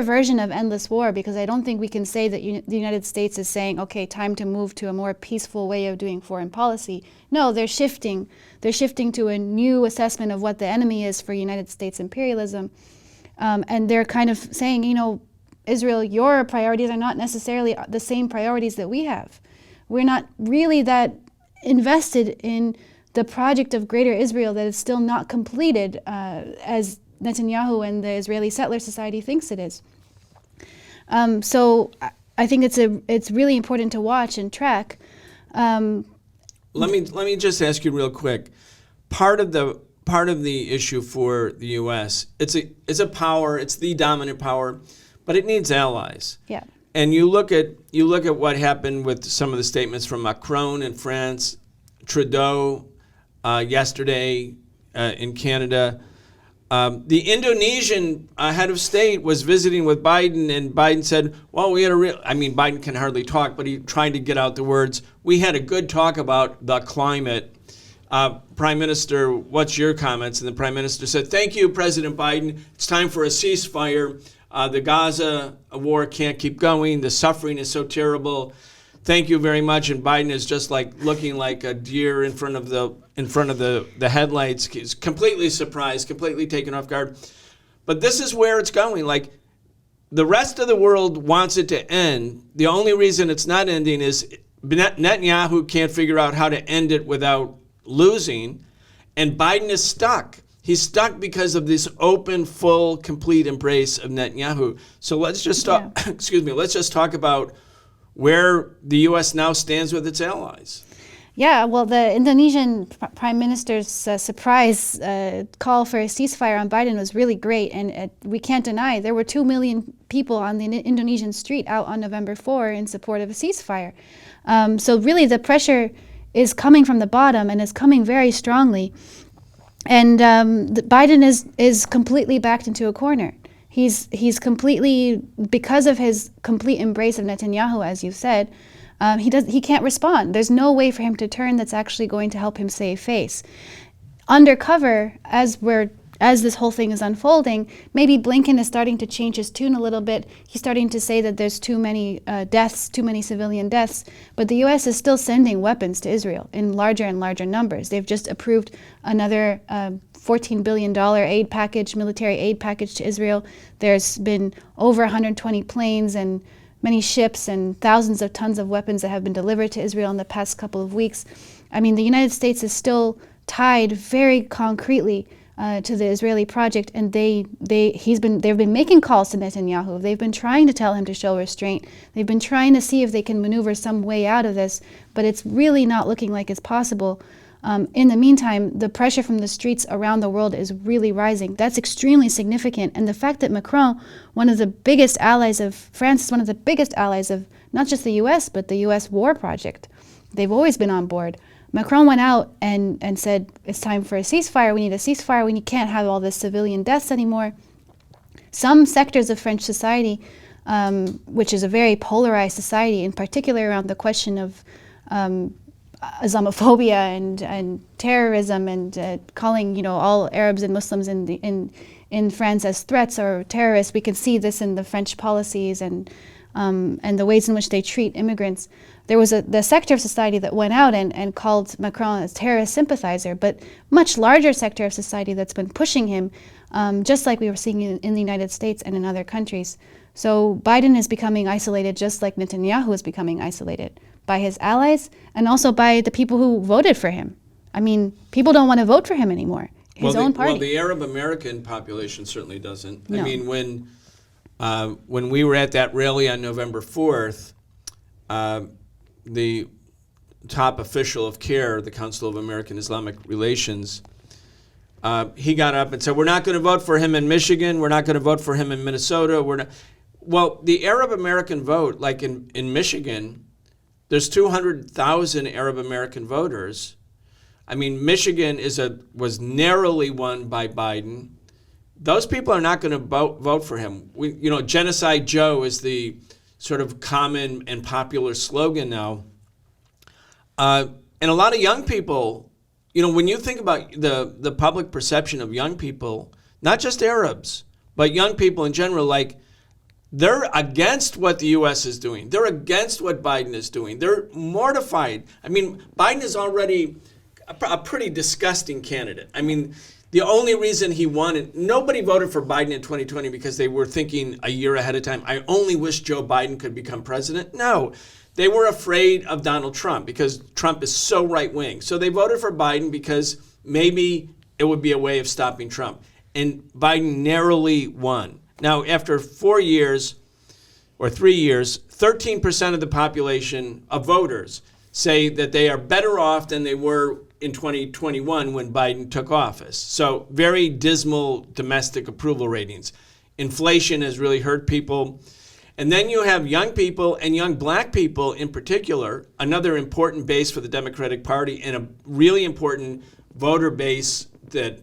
version of endless war, because I don't think we can say that the United States is saying, okay, time to move to a more peaceful way of doing foreign policy. No, they're shifting. They're shifting to a new assessment of what the enemy is for United States imperialism. And they're kind of saying, Israel, your priorities are not necessarily the same priorities that we have. We're not really that invested in the project of Greater Israel that is still not completed, as Netanyahu and the Israeli Settler Society thinks it is. So I think it's really important to watch and track. Let me just ask you real quick. Part of the issue for the U.S. it's a power. It's the dominant power, but it needs allies. Yeah. And you look at what happened with some of the statements from Macron in France, Trudeau yesterday in Canada. The Indonesian head of state was visiting with Biden, and Biden said, well, we had Biden can hardly talk, but he tried to get out the words. We had a good talk about the climate. Prime Minister, what's your comments? And the Prime Minister said, thank you, President Biden. It's time for a ceasefire. The Gaza war can't keep going. The suffering is so terrible. thank you very much. And Biden is just like looking like a deer in front of the headlights. He's completely surprised, completely taken off guard. But this is where it's going. Like, the rest of the world wants it to end. The only reason it's not ending is Netanyahu can't figure out how to end it without losing, and Biden is stuck. He's stuck because of this open, full, complete embrace of Netanyahu. So let's just talk, let's just talk about where the U.S. now stands with its allies. Yeah, well, the Indonesian Prime Minister's surprise call for a ceasefire on Biden was really great, and we can't deny there were 2 million people on the Indonesian street out on November 4 in support of a ceasefire. So really the pressure is coming from the bottom and is coming very strongly. And Biden is completely backed into a corner. He's completely, because of his complete embrace of Netanyahu, as you said, he can't respond. There's no way for him to turn that's actually going to help him save face. Undercover, as this whole thing is unfolding, maybe Blinken is starting to change his tune a little bit. He's starting to say that there's too many deaths, too many civilian deaths, but the U.S. is still sending weapons to Israel in larger and larger numbers. They've just approved another $14 billion aid package, military aid package to Israel. There's been over 120 planes and many ships and thousands of tons of weapons that have been delivered to Israel in the past couple of weeks. I mean, the United States is still tied very concretely to the Israeli project, and they've been making calls to Netanyahu. They've been trying to tell him to show restraint. They've been trying to see if they can maneuver some way out of this, but it's really not looking like it's possible. In the meantime, the pressure from the streets around the world is really rising. That's extremely significant. And the fact that Macron, one of the biggest allies of France, is one of the biggest allies of not just the U.S., but the U.S. war project. They've always been on board. Macron went out and said, it's time for a ceasefire. We need a ceasefire. We can't have all this civilian deaths anymore. Some sectors of French society, which is a very polarized society, in particular around the question of Islamophobia and terrorism and calling all Arabs and Muslims in France as threats or terrorists. We can see this in the French policies and the ways in which they treat immigrants. There was the sector of society that went out and called Macron a terrorist sympathizer, but much larger sector of society that's been pushing him, just like we were seeing in the United States and in other countries. So Biden is becoming isolated just like Netanyahu is becoming isolated by his allies and also by the people who voted for him. I mean, people don't want to vote for him anymore. His own party. Well, the Arab American population certainly doesn't. No. I mean, when we were at that rally on November 4th, the top official of CARE, the Council of American Islamic Relations, he got up and said, we're not going to vote for him in Michigan. We're not going to vote for him in Minnesota. Well, the Arab American vote, like in Michigan, there's 200,000 Arab American voters. I mean, Michigan was narrowly won by Biden. Those people are not going to vote for him. Genocide Joe is the sort of common and popular slogan now. And a lot of young people, when you think about the public perception of young people, not just Arabs, but young people in general, like, they're against what the U.S. is doing. They're against what Biden is doing. They're mortified. I mean, Biden is already a pretty disgusting candidate. I mean, the only reason he won, nobody voted for Biden in 2020 because they were thinking a year ahead of time, I only wish Joe Biden could become president. No, they were afraid of Donald Trump because Trump is so right-wing. So they voted for Biden because maybe it would be a way of stopping Trump. And Biden narrowly won. Now, after 4 years or 3 years, 13% of the population of voters say that they are better off than they were in 2021 when Biden took office. So very dismal domestic approval ratings. Inflation has really hurt people. And then you have young people and young black people in particular, another important base for the Democratic Party and a really important voter base that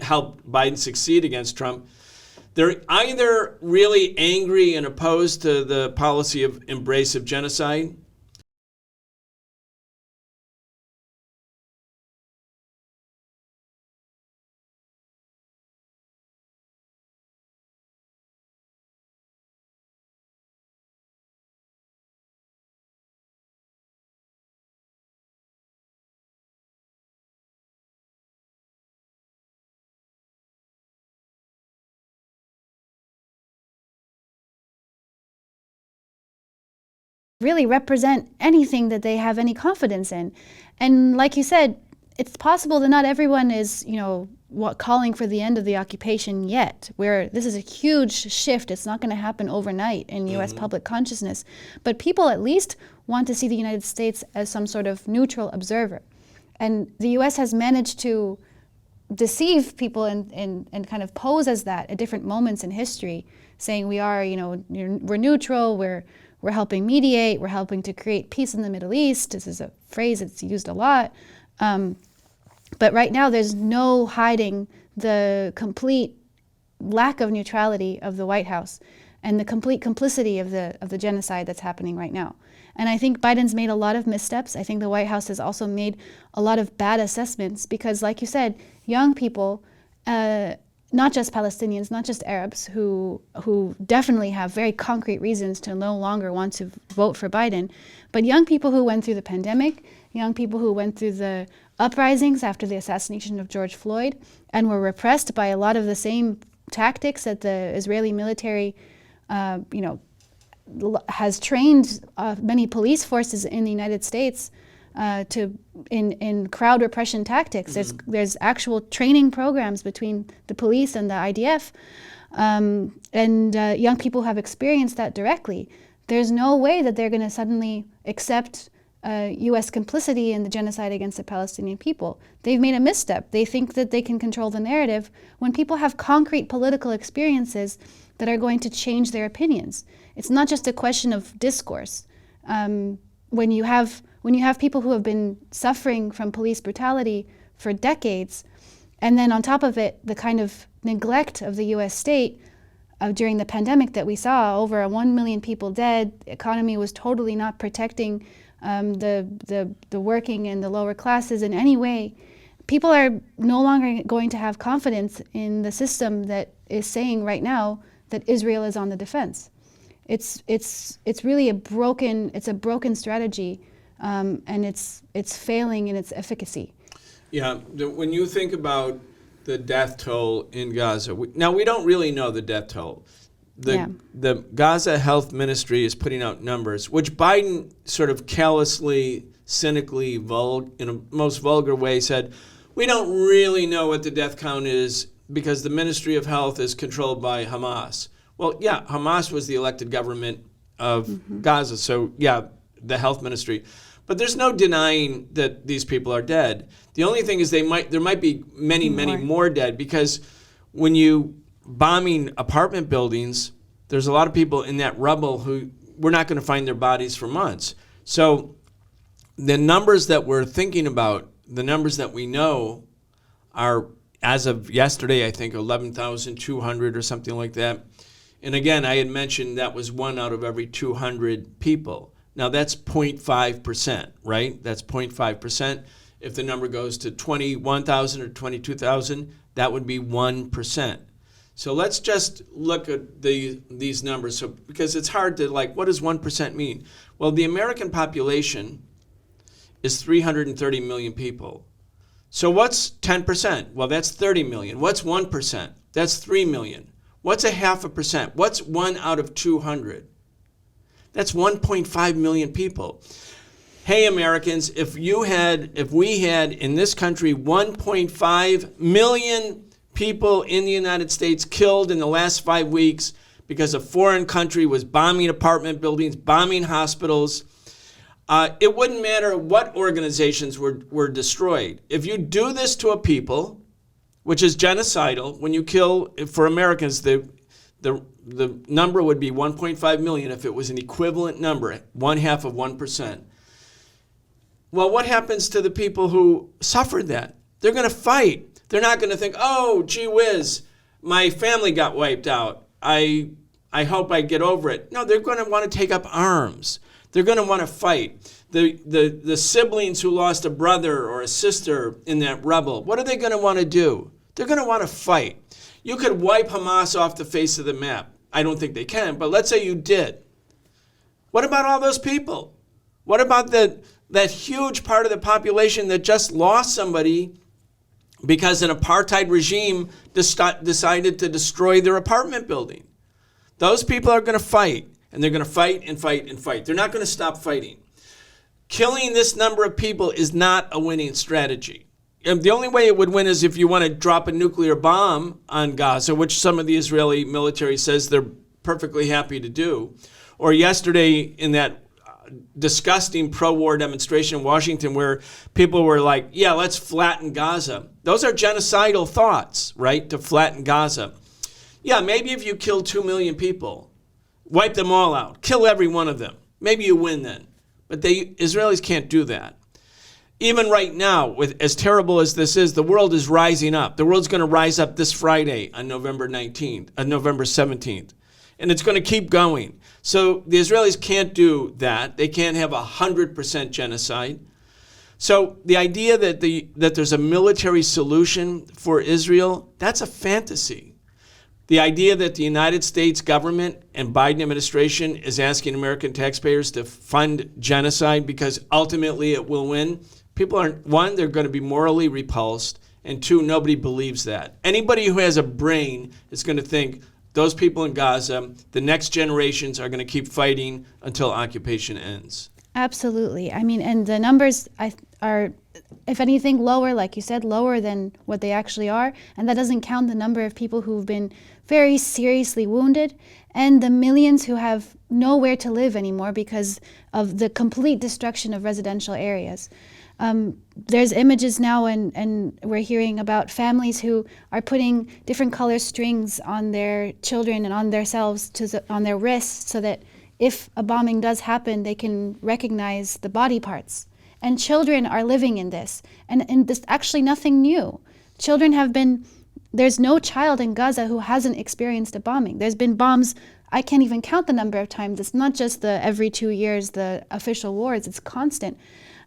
helped Biden succeed against Trump. They're either really angry and opposed to the policy of embrace of genocide, really represent anything that they have any confidence in. And like you said, it's possible that not everyone is, calling for the end of the occupation yet, where this is a huge shift. It's not going to happen overnight in U.S. public consciousness. But people at least want to see the United States as some sort of neutral observer. And the U.S. has managed to deceive people and kind of pose as that at different moments in history, saying we are, we're neutral, we're helping mediate, we're helping to create peace in the Middle East. This is a phrase that's used a lot. But right now, there's no hiding the complete lack of neutrality of the White House and the complete complicity of the genocide that's happening right now. And I think Biden's made a lot of missteps. I think the White House has also made a lot of bad assessments because, like you said, young people, not just Palestinians, not just Arabs, who definitely have very concrete reasons to no longer want to vote for Biden, but young people who went through the pandemic, young people who went through the uprisings after the assassination of George Floyd and were repressed by a lot of the same tactics that the Israeli military, has trained many police forces in the United States in crowd repression tactics. There's actual training programs between the police and the IDF, and young people have experienced that directly. There's no way that they're going to suddenly accept U.S. complicity in the genocide against the Palestinian people. They've made a misstep. They think that they can control the narrative when people have concrete political experiences that are going to change their opinions. It's not just a question of discourse. When you have people who have been suffering from police brutality for decades, and then on top of it, the kind of neglect of the U.S. state during the pandemic that we saw, over 1 million people dead, economy was totally not protecting the working and the lower classes in any way. People are no longer going to have confidence in the system that is saying right now that Israel is on the defense. It's really a broken strategy, and it's failing in its efficacy. Yeah, when you think about the death toll in Gaza, now we don't really know the death toll. The Gaza Health Ministry is putting out numbers, which Biden sort of callously, cynically, in a most vulgar way said, we don't really know what the death count is because the Ministry of Health is controlled by Hamas. Well, yeah, Hamas was the elected government of Gaza, so yeah, the health ministry. But there's no denying that these people are dead. The only thing is there might be many more dead, because when you bombing apartment buildings, there's a lot of people in that rubble who we're not going to find their bodies for months. So the numbers that we're thinking about, the numbers that we know are, as of yesterday, I think 11,200 or something like that. And again, I had mentioned that was 1 out of every 200 people. Now that's 0.5%, right? That's 0.5%. If the number goes to 21,000 or 22,000, that would be 1%. So let's just look at these numbers, because it's hard to, what does 1% mean? Well, the American population is 330 million people. So what's 10%? Well, that's 30 million. What's 1%? That's 3 million. What's 0.5%? What's 1 out of 200? That's 1.5 million people. Hey, Americans, if we had in this country 1.5 million people in the United States killed in the last 5 weeks because a foreign country was bombing apartment buildings, bombing hospitals, it wouldn't matter what organizations were destroyed. If you do this to a people, which is genocidal, when you kill, for Americans, the number would be 1.5 million if it was an equivalent number, 1/2 of 1%. Well, what happens to the people who suffered that? They're going to fight. They're not going to think, oh, gee whiz, my family got wiped out. I hope I get over it. No, they're going to want to take up arms. They're going to want to fight. The siblings who lost a brother or a sister in that rubble, what are they going to want to do? They're going to want to fight. You could wipe Hamas off the face of the map. I don't think they can, but let's say you did. What about all those people? What about that huge part of the population that just lost somebody because an apartheid regime decided to destroy their apartment building? Those people are going to fight. And they're going to fight and fight and fight. They're not going to stop fighting. Killing this number of people is not a winning strategy. And the only way it would win is if you want to drop a nuclear bomb on Gaza, which some of the Israeli military says they're perfectly happy to do. Or yesterday in that disgusting pro-war demonstration in Washington where people were like, yeah, let's flatten Gaza. Those are genocidal thoughts, right, to flatten Gaza. Yeah, maybe if you kill 2 million people, wipe them all out, kill every one of them, maybe you win then. But the Israelis can't do that. Even right now, with as terrible as this is, the world is rising up. The world's going to rise up this Friday on November 17th. And it's going to keep going. So the Israelis can't do that. They can't have 100% genocide. So the idea that there's a military solution for Israel, that's a fantasy. The idea that the United States government and Biden administration is asking American taxpayers to fund genocide because ultimately it will win, people are, one, they're going to be morally repulsed, and two, nobody believes that. Anybody who has a brain is going to think those people in Gaza, the next generations are going to keep fighting until occupation ends. Absolutely. I mean, and the numbers are, if anything, lower, like you said, lower than what they actually are. And that doesn't count the number of people who've been very seriously wounded and the millions who have nowhere to live anymore because of the complete destruction of residential areas. There's images now, and we're hearing about families who are putting different color strings on their children and on themselves, on their wrists, so that if a bombing does happen, they can recognize the body parts. And children are living in this. And this actually nothing new. Children have been, there's no child in Gaza who hasn't experienced a bombing. There's been bombs, I can't even count the number of times. It's not just the every 2 years, the official wars, it's constant.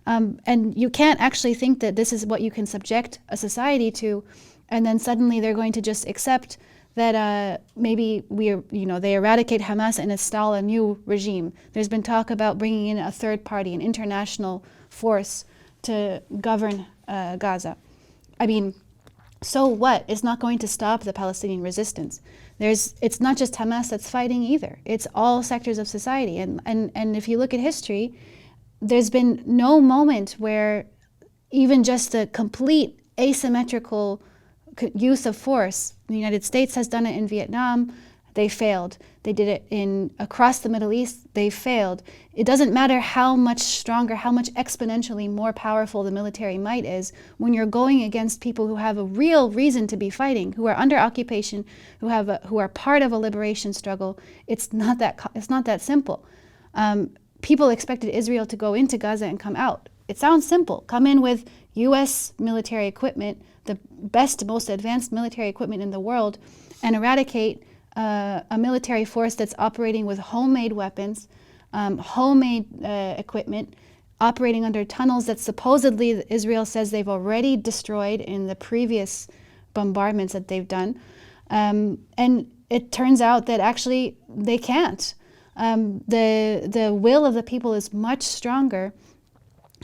And you can't actually think that this is what you can subject a society to, and then suddenly they're going to just accept that maybe they eradicate Hamas and install a new regime. There's been talk about bringing in a third party, an international force to govern Gaza. I mean, so what? It's not going to stop the Palestinian resistance. It's not just Hamas that's fighting either. It's all sectors of society. And if you look at history, there's been no moment where even just the complete asymmetrical use of force. The United States has done it in Vietnam. They failed. They did it across the Middle East. They failed. It doesn't matter how much stronger, how much exponentially more powerful the military might is when you're going against people who have a real reason to be fighting, who are under occupation, who are part of a liberation struggle. It's not that simple. People expected Israel to go into Gaza and come out. It sounds simple. Come in with U.S. military equipment, the best, most advanced military equipment in the world, and eradicate a military force that's operating with homemade weapons, homemade equipment, operating under tunnels that supposedly Israel says they've already destroyed in the previous bombardments that they've done. And it turns out that actually they can't. The will of the people is much stronger,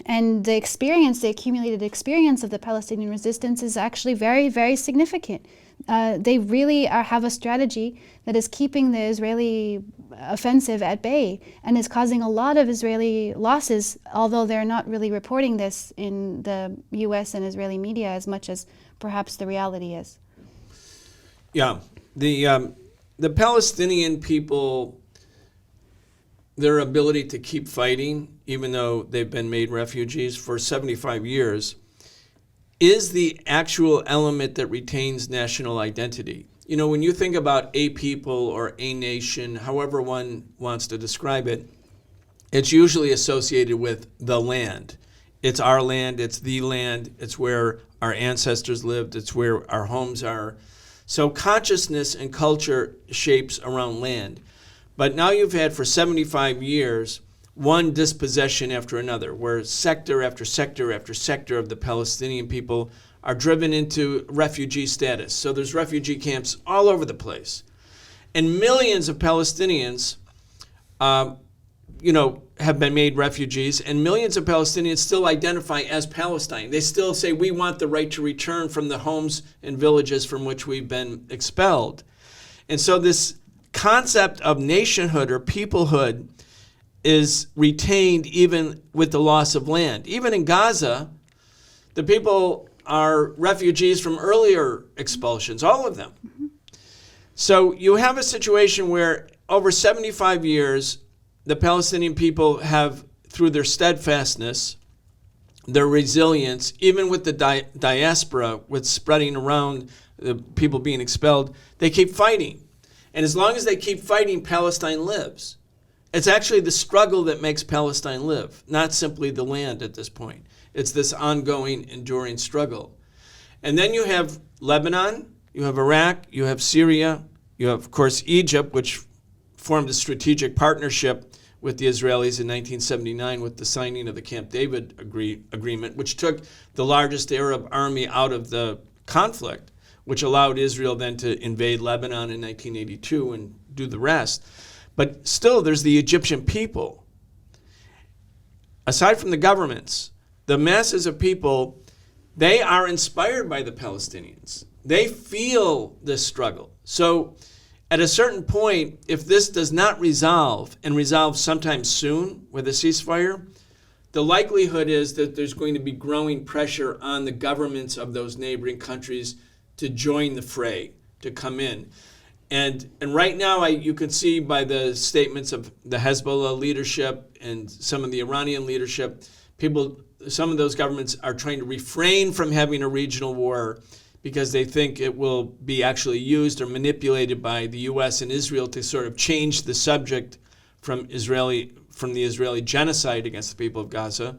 and the accumulated experience of the Palestinian resistance is actually very, very significant. They really have a strategy that is keeping the Israeli offensive at bay and is causing a lot of Israeli losses, although they're not really reporting this in the U.S. and Israeli media as much as perhaps the reality is. Yeah, the Palestinian people, their ability to keep fighting, even though they've been made refugees for 75 years, is the actual element that retains national identity. You know, when you think about a people or a nation, however one wants to describe it, it's usually associated with the land. It's our land, it's the land, it's where our ancestors lived, it's where our homes are. So consciousness and culture shapes around land. But now you've had for 75 years one dispossession after another, where sector after sector after sector of the Palestinian people are driven into refugee status. So there's refugee camps all over the place. And millions of Palestinians, have been made refugees, and millions of Palestinians still identify as Palestine. They still say, we want the right to return from the homes and villages from which we've been expelled. And so this concept of nationhood or peoplehood is retained even with the loss of land. Even in Gaza, the people are refugees from earlier expulsions, all of them. So you have a situation where over 75 years, the Palestinian people have, through their steadfastness, their resilience, even with the diaspora, with spreading around, the people being expelled, they keep fighting. And as long as they keep fighting, Palestine lives. It's actually the struggle that makes Palestine live, not simply the land at this point. It's this ongoing, enduring struggle. And then you have Lebanon, you have Iraq, you have Syria, you have, of course, Egypt, which formed a strategic partnership with the Israelis in 1979 with the signing of the Camp David agreement, which took the largest Arab army out of the conflict, which allowed Israel then to invade Lebanon in 1982 and do the rest. But still, there's the Egyptian people. Aside from the governments, the masses of people, they are inspired by the Palestinians. They feel this struggle. So at a certain point, if this does not resolve, and resolve sometime soon with a ceasefire, the likelihood is that there's going to be growing pressure on the governments of those neighboring countries to join the fray, to come in. And right now, you can see by the statements of the Hezbollah leadership and some of the Iranian leadership, some of those governments are trying to refrain from having a regional war because they think it will be actually used or manipulated by the U.S. and Israel to sort of change the subject from the Israeli genocide against the people of Gaza.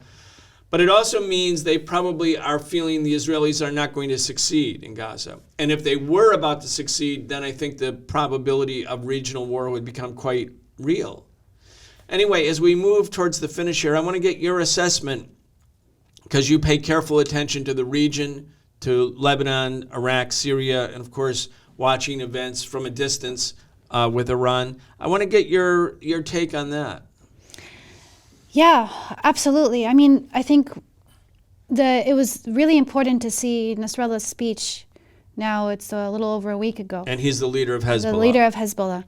But it also means they probably are feeling the Israelis are not going to succeed in Gaza. And if they were about to succeed, then I think the probability of regional war would become quite real. Anyway, as we move towards the finish here, I want to get your assessment, because you pay careful attention to the region, to Lebanon, Iraq, Syria, and of course, watching events from a distance with Iran. I want to get your take on that. Yeah, absolutely. I mean, I think it was really important to see Nasrallah's speech. Now it's a little over a week ago. And he's the leader of Hezbollah. The leader of Hezbollah.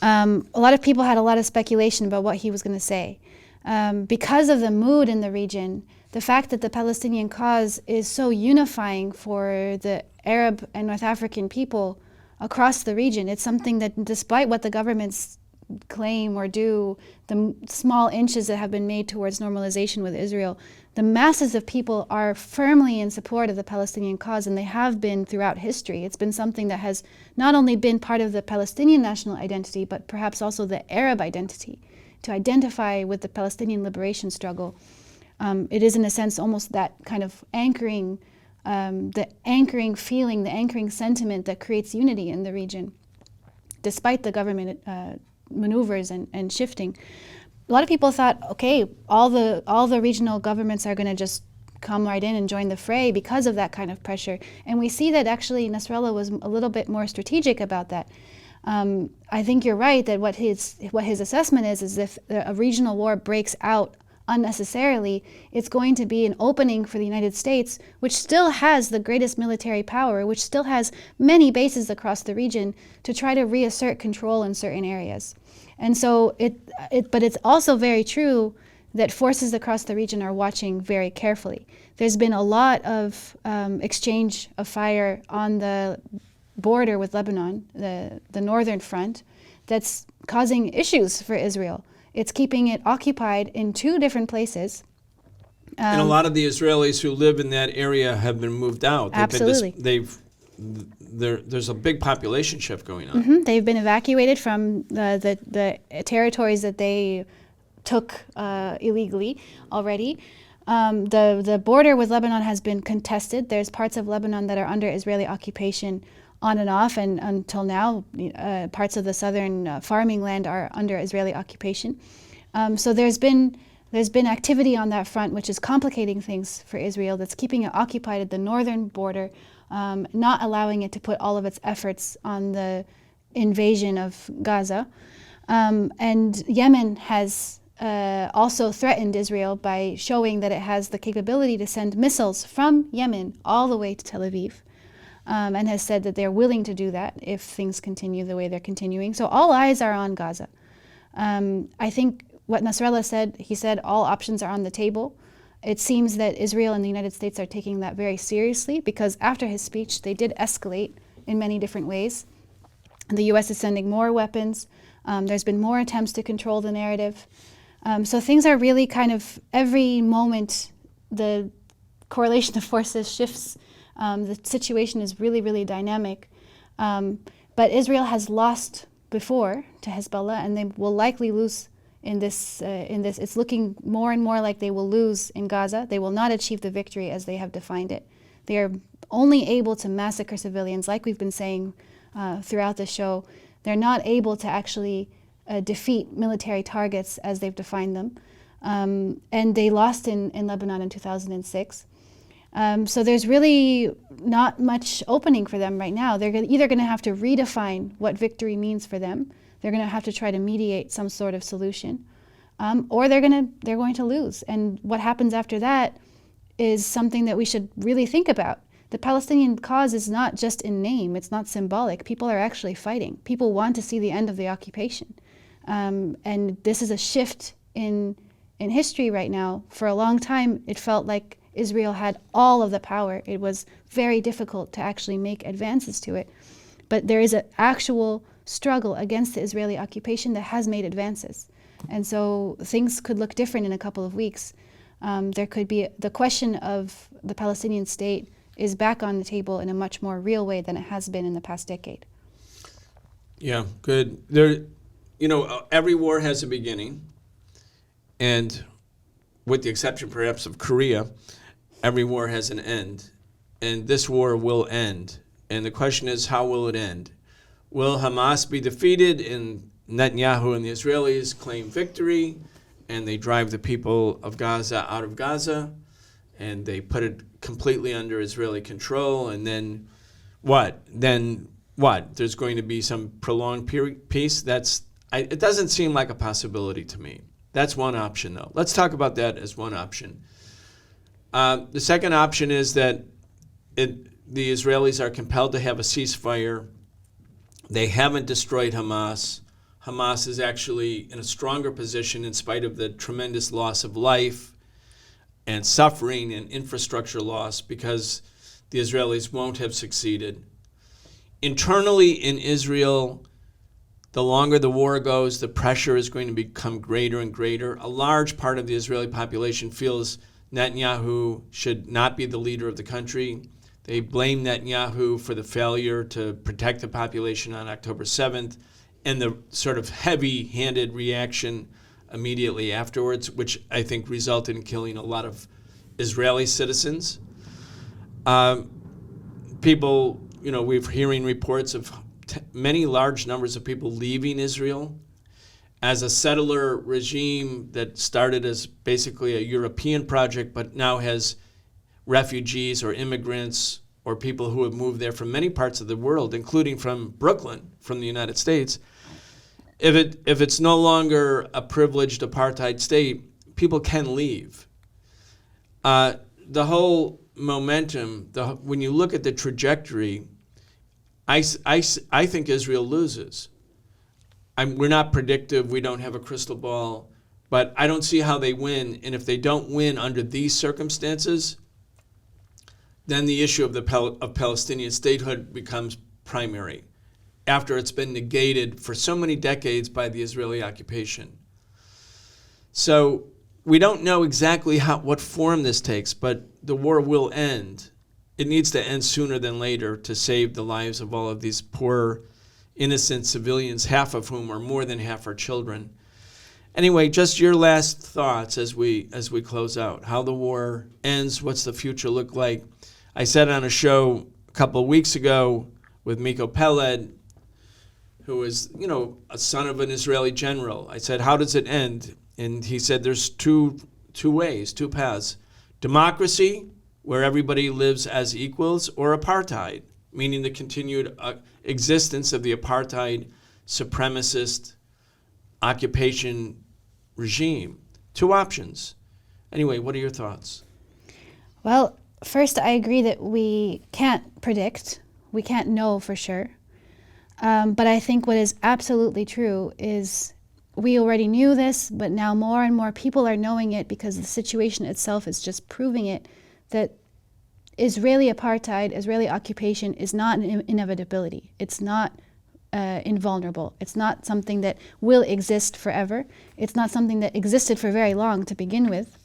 A lot of people had a lot of speculation about what he was going to say. Because of the mood in the region, the fact that the Palestinian cause is so unifying for the Arab and North African people across the region, it's something that despite what the governments claim or do, the small inches that have been made towards normalization with Israel, the masses of people are firmly in support of the Palestinian cause, and they have been throughout history. It's been something that has not only been part of the Palestinian national identity, but perhaps also the Arab identity, to identify with the Palestinian liberation struggle. It is, in a sense, almost that kind of anchoring, the anchoring feeling, the anchoring sentiment that creates unity in the region, despite the government maneuvers and shifting. A lot of people thought, okay, all the regional governments are going to just come right in and join the fray because of that kind of pressure. And we see that actually Nasrallah was a little bit more strategic about that. I think you're right that what his assessment is if a regional war breaks out unnecessarily, it's going to be an opening for the United States, which still has the greatest military power, which still has many bases across the region, to try to reassert control in certain areas. And so but it's also very true that forces across the region are watching very carefully. There's been a lot of exchange of fire on the border with Lebanon, the northern front, that's causing issues for Israel. It's keeping it occupied in two different places. And a lot of the Israelis who live in that area have been moved out. Absolutely. There's a big population shift going on. Mm-hmm. They've been evacuated from the territories that they took illegally already. The border with Lebanon has been contested. There's parts of Lebanon that are under Israeli occupation on and off, and until now, parts of the southern farming land are under Israeli occupation. So there's been activity on that front, which is complicating things for Israel, that's keeping it occupied at the northern border, not allowing it to put all of its efforts on the invasion of Gaza. And Yemen has also threatened Israel by showing that it has the capability to send missiles from Yemen all the way to Tel Aviv. and has said that they're willing to do that if things continue the way they're continuing. So all eyes are on Gaza. I think what Nasrallah said, he said all options are on the table. It seems that Israel and the United States are taking that very seriously, because after his speech, they did escalate in many different ways. The U.S. is sending more weapons. There's been more attempts to control the narrative. So things are really kind of, every moment, the correlation of forces shifts. The situation is really, really dynamic. But Israel has lost before to Hezbollah, and they will likely lose in this. It's looking more and more like they will lose in Gaza. They will not achieve the victory as they have defined it. They are only able to massacre civilians, like we've been saying throughout the show. They're not able to actually defeat military targets as they've defined them. And they lost in Lebanon in 2006. So there's really not much opening for them right now. They're either going to have to redefine what victory means for them. They're going to have to try to mediate some sort of solution, or they're going to lose. And what happens after that is something that we should really think about. The Palestinian cause is not just in name; it's not symbolic. People are actually fighting. People want to see the end of the occupation, and this is a shift in history right now. For a long time, it felt like Israel had all of the power. It was very difficult to actually make advances to it. But there is an actual struggle against the Israeli occupation that has made advances. And so things could look different in a couple of weeks. There could be the question of the Palestinian state is back on the table in a much more real way than it has been in the past decade. Yeah, good. Every war has a beginning, and with the exception perhaps of Korea, every war has an end, and this war will end. And the question is, how will it end? Will Hamas be defeated and Netanyahu and the Israelis claim victory and they drive the people of Gaza out of Gaza and they put it completely under Israeli control, and then what? There's going to be some prolonged peace? It doesn't seem like a possibility to me. That's one option, though. Let's talk about that as one option. The second option is that the Israelis are compelled to have a ceasefire. They haven't destroyed Hamas. Hamas is actually in a stronger position in spite of the tremendous loss of life and suffering and infrastructure loss, because the Israelis won't have succeeded. Internally in Israel, the longer the war goes, the pressure is going to become greater and greater. A large part of the Israeli population feels Netanyahu should not be the leader of the country. They blame Netanyahu for the failure to protect the population on October 7th and the sort of heavy-handed reaction immediately afterwards, which I think resulted in killing a lot of Israeli citizens. People, we're hearing reports of many large numbers of people leaving Israel as a settler regime that started as basically a European project, but now has refugees or immigrants or people who have moved there from many parts of the world, including from Brooklyn, from the United States. If it's no longer a privileged apartheid state, people can leave. The whole momentum, when you look at the trajectory, I think Israel loses. We're not predictive. We don't have a crystal ball. But I don't see how they win. And if they don't win under these circumstances, then the issue of Palestinian statehood becomes primary after it's been negated for so many decades by the Israeli occupation. So we don't know exactly what form this takes, but the war will end. It needs to end sooner than later to save the lives of all of these poor, innocent civilians, half of whom are more than half are children. Anyway, just your last thoughts as we close out. How the war ends, what's the future look like? I said on a show a couple of weeks ago with Miko Peled, who is, a son of an Israeli general. I said, how does it end? And he said there's two ways, two paths. Democracy, where everybody lives as equals, or apartheid, meaning the continued existence of the apartheid supremacist occupation regime. Two options. Anyway, what are your thoughts? Well, first, I agree that we can't predict We can't know for sure. But I think what is absolutely true is we already knew this, but now more and more people are knowing it because the situation itself is just proving it, that Israeli apartheid, Israeli occupation is not an inevitability. It's not invulnerable. It's not something that will exist forever. It's not something that existed for very long to begin with.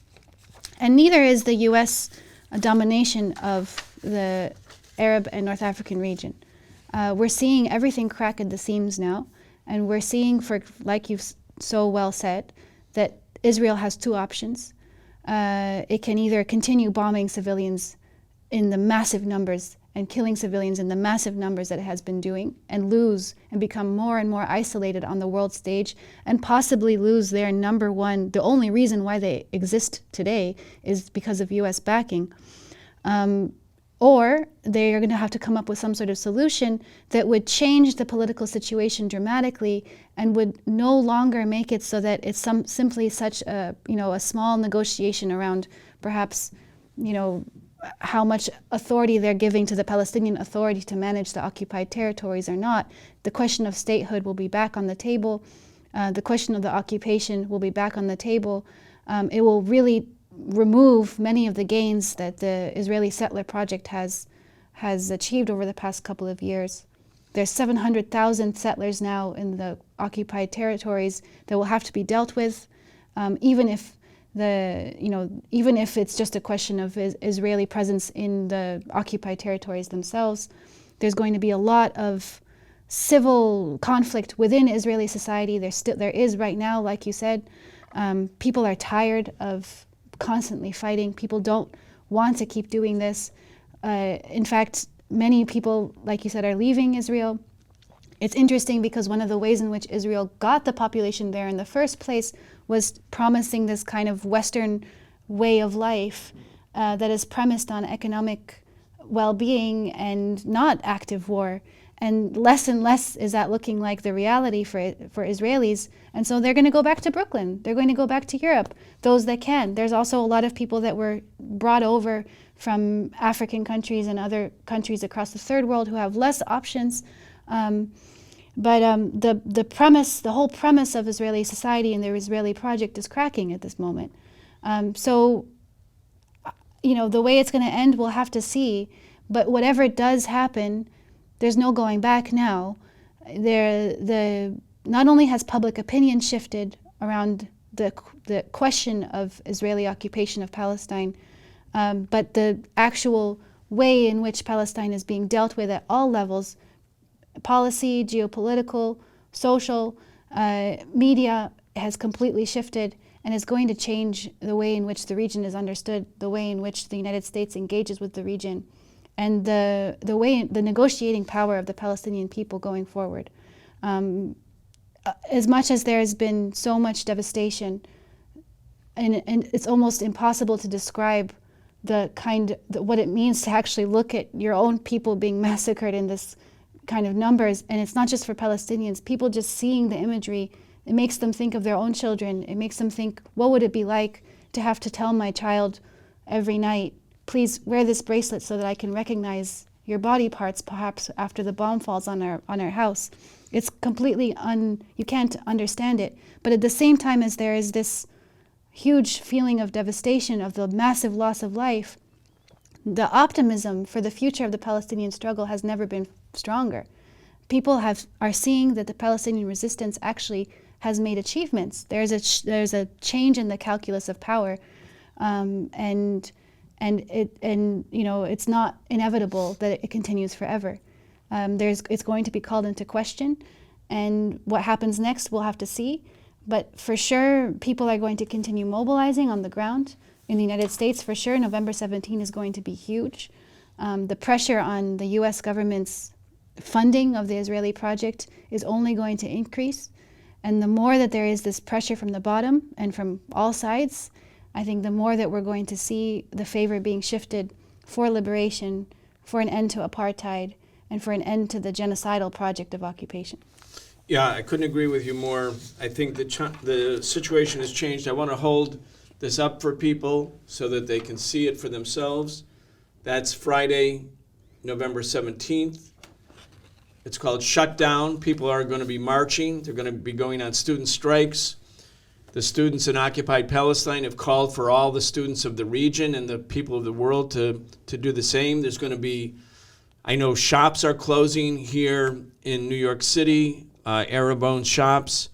And neither is the U.S. domination of the Arab and North African region. We're seeing everything crack at the seams now, and we're seeing, like you've so well said, that Israel has two options. It can either continue bombing civilians in the massive numbers and killing civilians in the massive numbers that it has been doing, and lose and become more and more isolated on the world stage, and possibly lose their number one, the only reason why they exist today is because of US backing. Or they are going to have to come up with some sort of solution that would change the political situation dramatically and would no longer make it so that it's simply such a small negotiation around perhaps, how much authority they're giving to the Palestinian Authority to manage the occupied territories or not. The question of statehood will be back on the table. The question of the occupation will be back on the table. It will really remove many of the gains that the Israeli settler project has achieved over the past couple of years. There's 700,000 settlers now in the occupied territories that will have to be dealt with, even if it's just a question of Israeli presence in the occupied territories themselves. There's going to be a lot of civil conflict within Israeli society. There is right now, like you said. People are tired of constantly fighting. People don't want to keep doing this. In fact, many people, like you said, are leaving Israel. It's interesting because one of the ways in which Israel got the population there in the first place was promising this kind of Western way of life that is premised on economic well-being and not active war. And less is that looking like the reality for Israelis. And so they're going to go back to Brooklyn. They're going to go back to Europe, those that can. There's also a lot of people that were brought over from African countries and other countries across the third world who have less options. But the whole premise of Israeli society and the Israeli project is cracking at this moment. So the way it's going to end, we'll have to see. But whatever does happen, there's no going back now. Not only has public opinion shifted around the question of Israeli occupation of Palestine, but the actual way in which Palestine is being dealt with at all levels, policy, geopolitical, social, media, has completely shifted and is going to change the way in which the region is understood, the way in which the United States engages with the region, and the negotiating power of the Palestinian people going forward. As much as there has been so much devastation, and it's almost impossible to describe what it means to actually look at your own people being massacred in this kind of numbers. And it's not just for Palestinians. People just seeing the imagery, it makes them think of their own children. It makes them think, what would it be like to have to tell my child every night, please wear this bracelet so that I can recognize your body parts perhaps after the bomb falls on our house. It's completely you can't understand it. But at the same time as there is this huge feeling of devastation, of the massive loss of life, the optimism for the future of the Palestinian struggle has never been stronger. People are seeing that the Palestinian resistance actually has made achievements. There's a change in the calculus of power, and it's not inevitable that it continues forever. It's going to be called into question, and what happens next we'll have to see. But for sure, people are going to continue mobilizing on the ground. In the United States, for sure, November 17 is going to be huge. The pressure on the U.S. government's funding of the Israeli project is only going to increase. And the more that there is this pressure from the bottom and from all sides, I think the more that we're going to see the favor being shifted for liberation, for an end to apartheid, and for an end to the genocidal project of occupation. Yeah, I couldn't agree with you more. I think the situation has changed. I want to hold this up for people so that they can see it for themselves. That's Friday, November 17th. It's called Shutdown. People are going to be marching. They're going to be going on student strikes. The students in occupied Palestine have called for all the students of the region and the people of the world to do the same. There's going to be, I know shops are closing here in New York City, Arab-owned shops.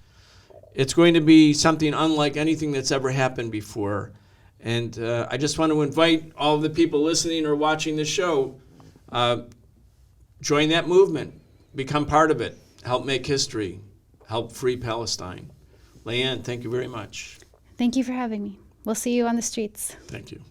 It's going to be something unlike anything that's ever happened before. And I just want to invite all of the people listening or watching the show, join that movement, become part of it, help make history, help free Palestine. Layan, thank you very much. Thank you for having me. We'll see you on the streets. Thank you.